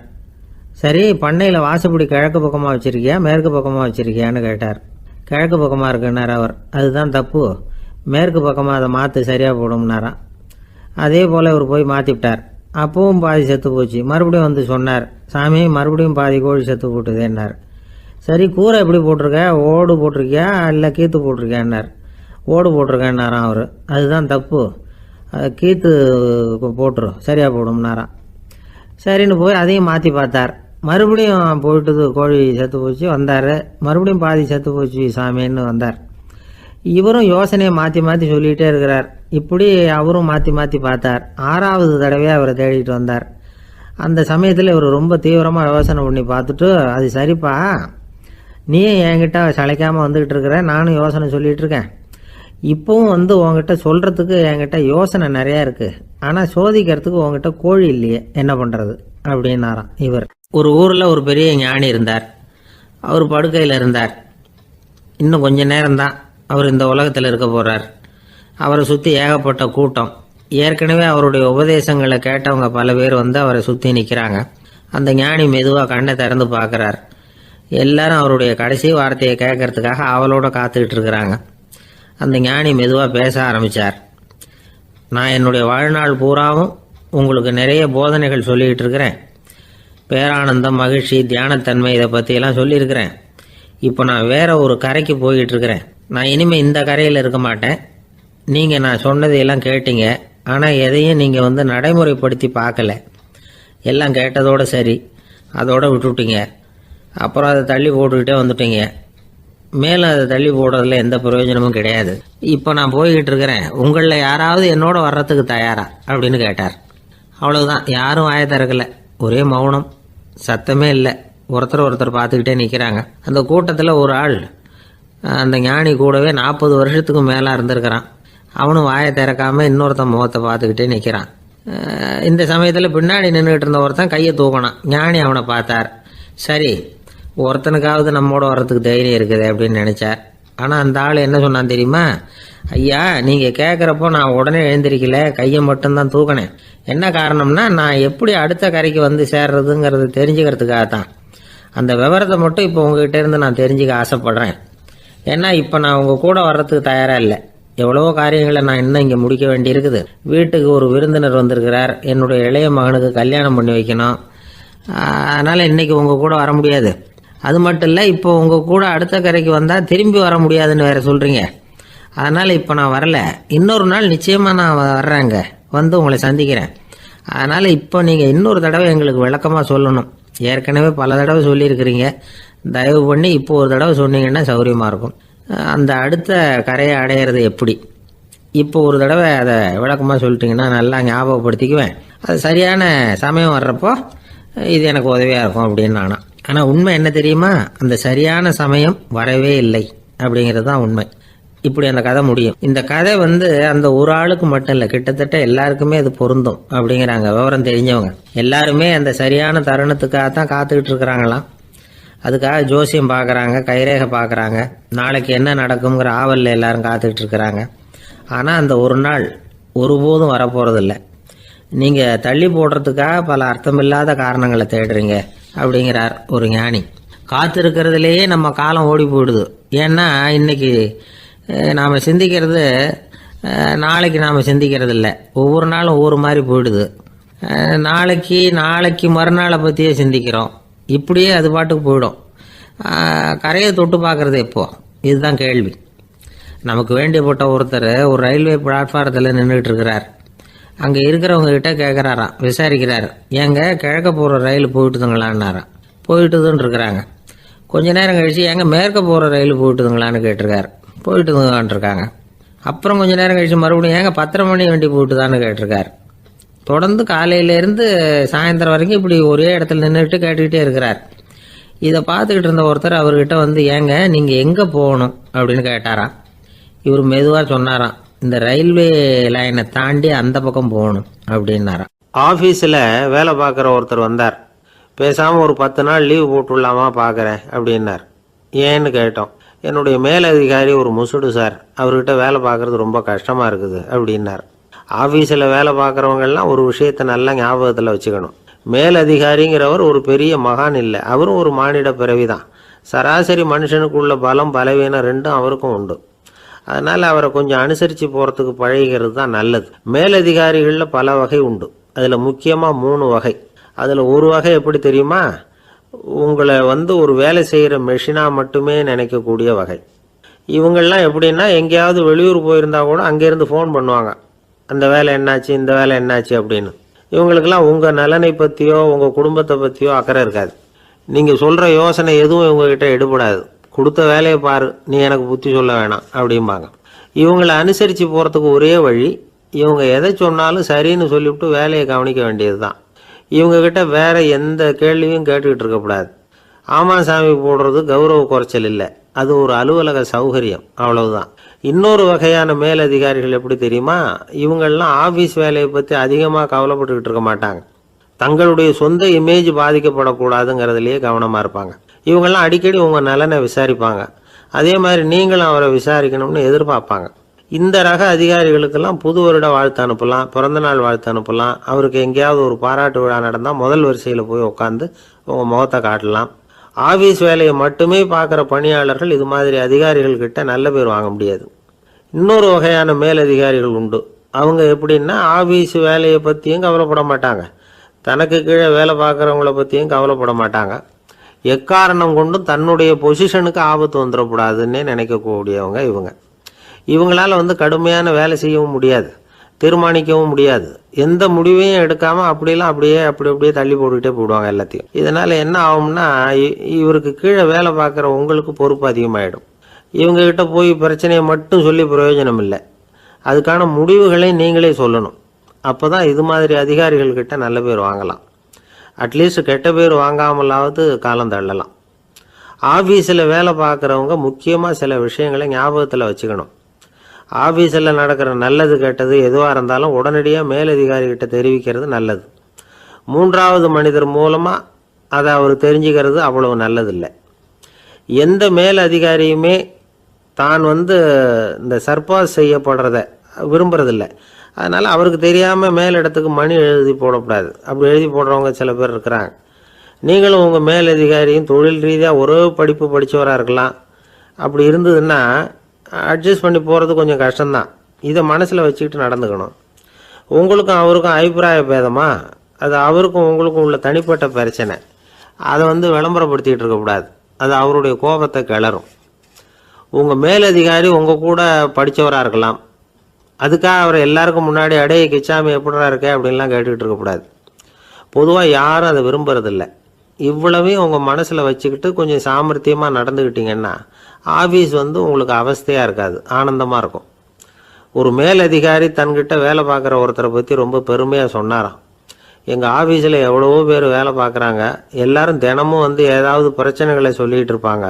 சரி, பண்ணையில் வாசப்படி கிழக்கு பக்கமாக வச்சுருக்கியா மேற்கு பக்கமாக வச்சுருக்கியான்னு கேட்டார். கிழக்கு பக்கமாக இருக்குன்னார் அவர். அதுதான் தப்பு, மேற்கு பக்கமாக அதை மாற்று, சரியாக போடும்னாராம். அதே போல் இவர் போய் மாற்றிவிட்டார். அப்பவும் பாதி செத்து போச்சு. மறுபடியும் சொன்னார், சாமி மறுபடியும் பாதி கோழி செத்து போட்டுதேன்னார். சரி, கூரை எப்படி போட்டிருக்க, ஓடு போட்டிருக்கியா இல்லை கீத்து போட்டிருக்கியான்னார். ஓடு போட்டிருக்கேன்னாராம் அவர். அதுதான் தப்பு, கீத்து போட்டுரும், சரியாக போடும்னாராம். சரின்னு போய் அதையும் மாற்றி பார்த்தார். மறுபடியும் போயிட்டுது, கோழி செத்து போச்சு. வந்தார், மறுபடியும் பாதி செத்து போச்சு சாமின்னு வந்தார். இவரும் யோசனையை மாற்றி மாற்றி சொல்லிகிட்டே இருக்கிறார். இப்படி அவரும் மாற்றி மாற்றி பார்த்தார். 6வது தடவையாக அவரை தேடிட்டு வந்தார். அந்த சமயத்தில் இவர் ரொம்ப தீவிரமாக யோசனை பண்ணி பார்த்துட்டு, அது சரிப்பா, நீயும் என்கிட்ட சளைக்காமல் வந்துக்கிட்டு இருக்கிற, நானும் யோசனை சொல்லிகிட்டு இருக்கேன். இப்போவும் உங்ககிட்ட சொல்கிறதுக்கு என்கிட்ட யோசனை நிறையா இருக்குது, ஆனால் சோதிக்கிறதுக்கு உங்ககிட்ட கோழி இல்லையே, என்ன பண்ணுறது அப்படின்னாராம் இவர். ஒரு ஊரில் ஒரு பெரிய ஞானி இருந்தார். அவர் படுக்கையில் இருந்தார். இன்னும் கொஞ்ச நேரம்தான் அவர் இந்த உலகத்தில் இருக்க போகிறார். அவரை சுற்றி ஏகப்பட்ட கூட்டம். ஏற்கனவே அவருடைய உபதேசங்களை கேட்டவங்க பல பேர் அவரை சுற்றி நிற்கிறாங்க. அந்த ஞானி மெதுவாக கண்ணை திறந்து பார்க்குறார். எல்லாரும் அவருடைய கடைசி வார்த்தையை கேட்கறதுக்காக அவளோட காத்துக்கிட்டு இருக்கிறாங்க. அந்த ஞானி மெதுவாக பேச ஆரம்பித்தார். நான் என்னுடைய வாழ்நாள் பூராவும் உங்களுக்கு நிறைய போதனைகள் சொல்லிக்கிட்டு இருக்கிறேன். பேரானந்தம், மகிழ்ச்சி, தியானத்தன்மை, இதை பற்றியெல்லாம் சொல்லியிருக்கிறேன். இப்போ நான் வேற ஒரு கரைக்கு போய்கிட்டு இருக்கிறேன். நான் இனிமேல் இந்த கரையில் இருக்க மாட்டேன். நீங்கள் நான் சொன்னதையெல்லாம் கேட்டீங்க, ஆனால் எதையும் நீங்கள் நடைமுறைப்படுத்தி பார்க்கல. எல்லாம் கேட்டதோடு சரி, அதோட விட்டுவிட்டீங்க. அப்புறம் அதை தள்ளி போட்டுக்கிட்டே வந்துட்டீங்க. மேலும் அதை தள்ளி போடுறதுல எந்த பிரயோஜனமும் கிடையாது. இப்போ நான் போய்கிட்டு இருக்கிறேன். உங்களில் யாராவது என்னோட வர்றதுக்கு தயாரா அப்படின்னு கேட்டார். அவ்வளவுதான், யாரும் வாயை திறக்கல. ஒரே மௌனம், சத்தமே இல்லை. ஒருத்தர் பார்த்துக்கிட்டே நிற்கிறாங்க. அந்த கூட்டத்தில் ஒரு ஆள் அந்த ஞானி கூடவே 40 வருஷத்துக்கு மேலே இருந்திருக்கிறான். அவனும் வாயை திறக்காமல் இன்னொருத்தன் முகத்தை பார்த்துக்கிட்டே நிற்கிறான். இந்த சமயத்தில் பின்னாடி நின்றுக்கிட்டு இருந்த ஒருத்தன் கையை தூக்கினான். ஞானி அவனை பார்த்தார். சரி, ஒருத்தனுக்காவது நம்மோட வர்றதுக்கு தைரியம் இருக்குது அப்படின்னு நினச்சார். ஆனால் அந்த ஆள் என்ன சொன்னான் தெரியுமா? ஐயா, நீங்கள் கேட்குறப்போ நான் உடனே எழுந்திருக்கல, கையை மட்டும்தான் தூக்கினேன். என்ன காரணம்னா, நான் எப்படி அடுத்த கரைக்கு சேர்றதுங்கிறது தெரிஞ்சுக்கிறதுக்காக தான். அந்த விவரத்தை மட்டும் இப்போ உங்ககிட்ட இருந்து நான் தெரிஞ்சுக்க ஆசைப்படுறேன். ஏன்னா இப்போ நான் உங்கள் கூட வர்றதுக்கு தயாராக இல்லை. எவ்வளவோ காரியங்களை நான் இன்னும் இங்கே முடிக்க வேண்டியிருக்குது. வீட்டுக்கு ஒரு விருந்தினர் வந்திருக்கிறார். என்னுடைய இளைய மகனுக்கு கல்யாணம் பண்ணி வைக்கணும். அதனால் இன்றைக்கி உங்கள் கூட வர முடியாது. அது மட்டும் இல்லை, இப்போ உங்கள் கூட அடுத்த கரைக்கு வந்தால் திரும்பி வர முடியாதுன்னு வேறு சொல்கிறீங்க. அதனால் இப்போ நான் வரல. இன்னொரு நாள் நிச்சயமாக நான் வர்றேங்க, உங்களை சந்திக்கிறேன். அதனால் இப்போ நீங்கள் இன்னொரு தடவை எங்களுக்கு விளக்கமாக சொல்லணும். ஏற்கனவே பல தடவை சொல்லியிருக்கிறீங்க. தயவு பண்ணி இப்போ ஒரு தடவை சொன்னீங்கன்னா சௌகரியமாக இருக்கும். அந்த அடுத்த கரையை அடையிறது எப்படி, இப்போ ஒரு தடவை அதை விளக்கமாக சொல்லிட்டீங்கன்னா நல்லா ஞாபகப்படுத்திக்குவேன். அது சரியான சமயம் வர்றப்போ இது எனக்கு உதவியாக இருக்கும் அப்படின்னு நானும். ஆனால் உண்மை என்ன தெரியுமா, அந்த சரியான சமயம் வரவே இல்லை அப்படிங்கிறது தான் உண்மை. இப்படி அந்த கதை முடியும். இந்த கதை அந்த ஒரு ஆளுக்கு மட்டும் இல்லை, கிட்டத்தட்ட எல்லாருக்குமே அது பொருந்தும் அப்படிங்கிறாங்க விவரம் தெரிஞ்சவங்க. எல்லாருமே அந்த சரியான தருணத்துக்காக தான் காத்துக்கிட்டு இருக்கிறாங்களாம். அதுக்காக ஜோசியம் பார்க்குறாங்க, கைரேகை பார்க்குறாங்க, நாளைக்கு என்ன நடக்குங்கிற ஆவலில் எல்லாரும் காத்துக்கிட்டு இருக்கிறாங்க. ஆனால் அந்த ஒரு நாள் ஒருபோதும் வரப்போகிறதில்ல. நீங்கள் தள்ளி போடுறதுக்காக பல அர்த்தமில்லாத காரணங்களை தேடுறீங்க அப்படிங்கிறார் ஒரு ஞானி. காத்திருக்கிறதுலேயே நம்ம காலம் ஓடி போயிடுது. ஏன்னா இன்னைக்கு நாம் சிந்திக்கிறது நாளைக்கு நாம் சிந்திக்கிறது இல்லை. ஒவ்வொரு நாளும் ஒவ்வொரு மாதிரி போயிடுது. நாளைக்கு மறுநாளை பற்றியே சிந்திக்கிறோம். இப்படியே அது பாட்டுக்கு போயிடும். கரையை தொட்டு பார்க்குறது எப்போ, இதுதான் கேள்வி. நமக்கு வேண்டியப்பட்ட ஒருத்தர் ஒரு ரயில்வே பிளாட்ஃபாரத்தில் நின்றுட்டு இருக்கிறார். அங்கே இருக்கிறவங்க கிட்ட கேட்குறாராம், விசாரிக்கிறார், ஏங்க கிழக்க போகிற ரயில் போயிட்டுதுங்களான்னாராம். போயிட்டுதுன்னு இருக்கிறாங்க. கொஞ்ச நேரம் கழிச்சு ஏங்க மேற்க போகிற ரயில் போயிட்டுதுங்களான்னு கேட்டிருக்காரு. போயிட்டுதுங்களான் இருக்காங்க. அப்புறம் கொஞ்ச நேரம் கழிச்சு மறுபடியும் ஏங்க 10:30 மணி வண்டி போயிட்டுதான்னு கேட்டிருக்காரு. தொடர்ந்து காலையிலேருந்து சாயந்தரம் வரைக்கும் இப்படி ஒரே இடத்துல நின்றுட்டு கேட்டுக்கிட்டே இருக்கிறார். இதை பார்த்துக்கிட்டு இருந்த ஒருத்தர் அவர்கிட்ட ஏங்க நீங்கள் எங்கே போகணும் அப்படின்னு கேட்டாராம். இவர் மெதுவாக சொன்னாராம், இந்த ரயில்வே லைனை தாண்டி அந்த பக்கம் போகணும் அப்படின்னாராம். ஆஃபீஸில் வேலை பார்க்குற ஒருத்தர் வந்தார். பேசாமல் ஒரு 10 நாள் லீவு போட்டுடலாமா பார்க்குறேன் அப்படின்னார். ஏன்னு கேட்டோம். என்னுடைய மேலதிகாரி ஒரு முசுடு சார், அவர்கிட்ட வேலை பார்க்குறது ரொம்ப கஷ்டமாக இருக்குது அப்படின்னார். ஆஃபீஸில் வேலை பார்க்குறவங்கெல்லாம் ஒரு விஷயத்தை நல்லா ஞாபகத்தில் வச்சுக்கணும். மேலதிகாரிங்கிறவர் ஒரு பெரிய மகான் இல்லை, அவரும் ஒரு மானிட பிறவி தான். சராசரி மனுஷனுக்குள்ள பலம் பலவீனம் ரெண்டும் அவருக்கும் உண்டு. அதனால் அவரை கொஞ்சம் அனுசரித்து போகிறதுக்கு பழகிறது தான் நல்லது. மேலதிகாரிகளில் பல வகை உண்டு. அதில் முக்கியமாக 3 வகை. அதில் ஒரு வகை எப்படி தெரியுமா, உங்களை ஒரு வேலை செய்கிற மெஷினாக மட்டுமே நினைக்கக்கூடிய வகை. இவங்கள்லாம் எப்படின்னா, எங்கேயாவது வெளியூர் போயிருந்தா கூட அங்கேருந்து ஃபோன் பண்ணுவாங்க, அந்த வேலை என்னாச்சு, இந்த வேலை என்னாச்சு அப்படின்னு. இவங்களுக்கெல்லாம் உங்கள் நலனை பற்றியோ உங்கள் குடும்பத்தை பற்றியோ அக்கறை இருக்காது. நீங்கள் சொல்கிற யோசனை எதுவும் இவங்ககிட்ட எடுபடாது. கொடுத்த வேலையை பாரு, நீ எனக்கு புத்தி சொல்ல வேணாம் அப்படிம்பாங்க. இவங்களை அனுசரித்து போகிறதுக்கு ஒரே வழி, இவங்க எதை சொன்னாலும் சரின்னு சொல்லிவிட்டு வேலையை கவனிக்க வேண்டியது தான். இவங்ககிட்ட வேற எந்த கேள்வியும் கேட்டுக்கிட்டு இருக்கக்கூடாது. ஆமாம் சாமி போடுறது கௌரவ குறைச்சல் இல்லை, அது ஒரு அலுவலக சௌகரியம், அவ்வளவுதான். இன்னொரு வகையான மேலதிகாரிகள் எப்படி தெரியுமா, இவங்கெல்லாம் ஆஃபீஸ் வேலையை பற்றி அதிகமாக கவலைப்பட்டுக்கிட்டு இருக்க மாட்டாங்க. தங்களுடைய சொந்த இமேஜ் பாதிக்கப்படக்கூடாதுங்கிறதுலையே கவனமாக இருப்பாங்க. இவங்கெல்லாம் அடிக்கடி உங்கள் நலனை விசாரிப்பாங்க. அதே மாதிரி நீங்களும் அவரை விசாரிக்கணும்னு எதிர்பார்ப்பாங்க. இந்த ரக அதிகாரிகளுக்கெல்லாம் புது வருட வாழ்த்து அனுப்பலாம், பிறந்தநாள் வாழ்த்து அனுப்பலாம். அவருக்கு எங்கேயாவது ஒரு பாராட்டு விழா நடந்தால் முதல் வரிசையில் போய் உட்காந்து உங்கள் முகத்தை காட்டலாம். ஆஃபீஸ் வேலையை மட்டுமே பார்க்குற பணியாளர்கள் இது மாதிரி அதிகாரிகள்கிட்ட நல்ல பேர் வாங்க முடியாது. இன்னொரு வகையான மேலதிகாரிகள் உண்டு. அவங்க எப்படின்னா, ஆஃபீஸ் வேலையை பற்றியும் கவலைப்பட மாட்டாங்க, தனக்கு கீழே வேலை பார்க்குறவங்கள பற்றியும் கவலைப்பட மாட்டாங்க. எக்காரணம் கொண்டும் தன்னுடைய பொசிஷனுக்கு ஆபத்து வந்துடக்கூடாதுன்னே நினைக்கக்கூடியவங்க இவங்க. இவங்களால கடுமையான வேலை செய்யவும் முடியாது, தீர்மானிக்கவும் முடியாது. எந்த முடிவையும் எடுக்காமல் அப்படியே தள்ளி போட்டுக்கிட்டே போடுவாங்க எல்லாத்தையும். இதனால் என்ன ஆகும்னா, இவருக்கு கீழே வேலை பார்க்குற உங்களுக்கு பொறுப்பு அதிகமாகிடும். இவங்ககிட்ட போய் பிரச்சனையை மட்டும் சொல்லி பிரயோஜனம் இல்லை, அதுக்கான முடிவுகளை நீங்களே சொல்லணும். அப்போ தான் இது மாதிரி அதிகாரிகள்கிட்ட நல்ல பேர் வாங்கலாம். அட்லீஸ்ட் கெட்ட பேர் வாங்காமலாவது காலம் தள்ளலாம். ஆஃபீஸில் வேலை பார்க்குறவங்க முக்கியமாக சில விஷயங்களை ஞாபகத்தில் வச்சுக்கணும். ஆஃபீஸில் நடக்கிற நல்லது கெட்டது எதுவாக இருந்தாலும் உடனடியாக மேலதிகாரிகிட்ட தெரிவிக்கிறது நல்லது. 3வது மனிதர் மூலமாக அதை அவர் தெரிஞ்சுக்கிறது அவ்வளவு நல்லதில்லை. எந்த மேலதிகாரியுமே தான் இந்த சர்பாஸ் செய்யப்படுறத விரும்புறதில்லை. அதனால் அவருக்கு தெரியாமல் மேலிடத்துக்கு மணி எழுதி போடக்கூடாது. அப்படி எழுதி போடுறவங்க சில பேர் இருக்கிறாங்க. நீங்களும் உங்கள் மேலதிகாரியும் தொழில் ரீதியாக ஒரே படிப்பு படித்தவராக இருக்கலாம். அப்படி இருந்ததுன்னா அட்ஜஸ்ட் பண்ணி போகிறது கொஞ்சம் கஷ்டம்தான். இதை மனசில் வச்சுக்கிட்டு நடந்துக்கணும். உங்களுக்கும் அவருக்கும் அபிப்பிராய பேதமா, அது அவருக்கும் உங்களுக்கும் உள்ள தனிப்பட்ட பிரச்சனை, அதை விளம்பரப்படுத்திக்கிட்டு இருக்கக்கூடாது. அது அவருடைய கோபத்தை கிளறும். உங்கள் மேலதிகாரி உங்கள் கூட படித்தவராக இருக்கலாம், அதுக்காக அவரை எல்லாருக்கும் முன்னாடி அடைய கிச்சாமி எப்படா இருக்க அப்படின்லாம் கேட்டுக்கிட்டு இருக்கக்கூடாது. பொதுவாக யாரும் அதை விரும்புறதில்லை. இவ்வளவையும் உங்கள் மனசில் வச்சுக்கிட்டு கொஞ்சம் சாமர்த்தியமாக நடந்துக்கிட்டிங்கன்னா ஆஃபீஸ் உங்களுக்கு அவஸ்தையாக இருக்காது, ஆனந்தமாக இருக்கும். ஒரு மேலதிகாரி தன்கிட்ட வேலை பார்க்குற ஒருத்தரை பற்றி ரொம்ப பெருமையாக சொன்னாராம். எங்கள் ஆஃபீஸில் எவ்வளவோ பேர் வேலை பார்க்குறாங்க. எல்லாரும் தினமும் வந்து ஏதாவது பிரச்சனைகளை சொல்லிகிட்டு இருப்பாங்க.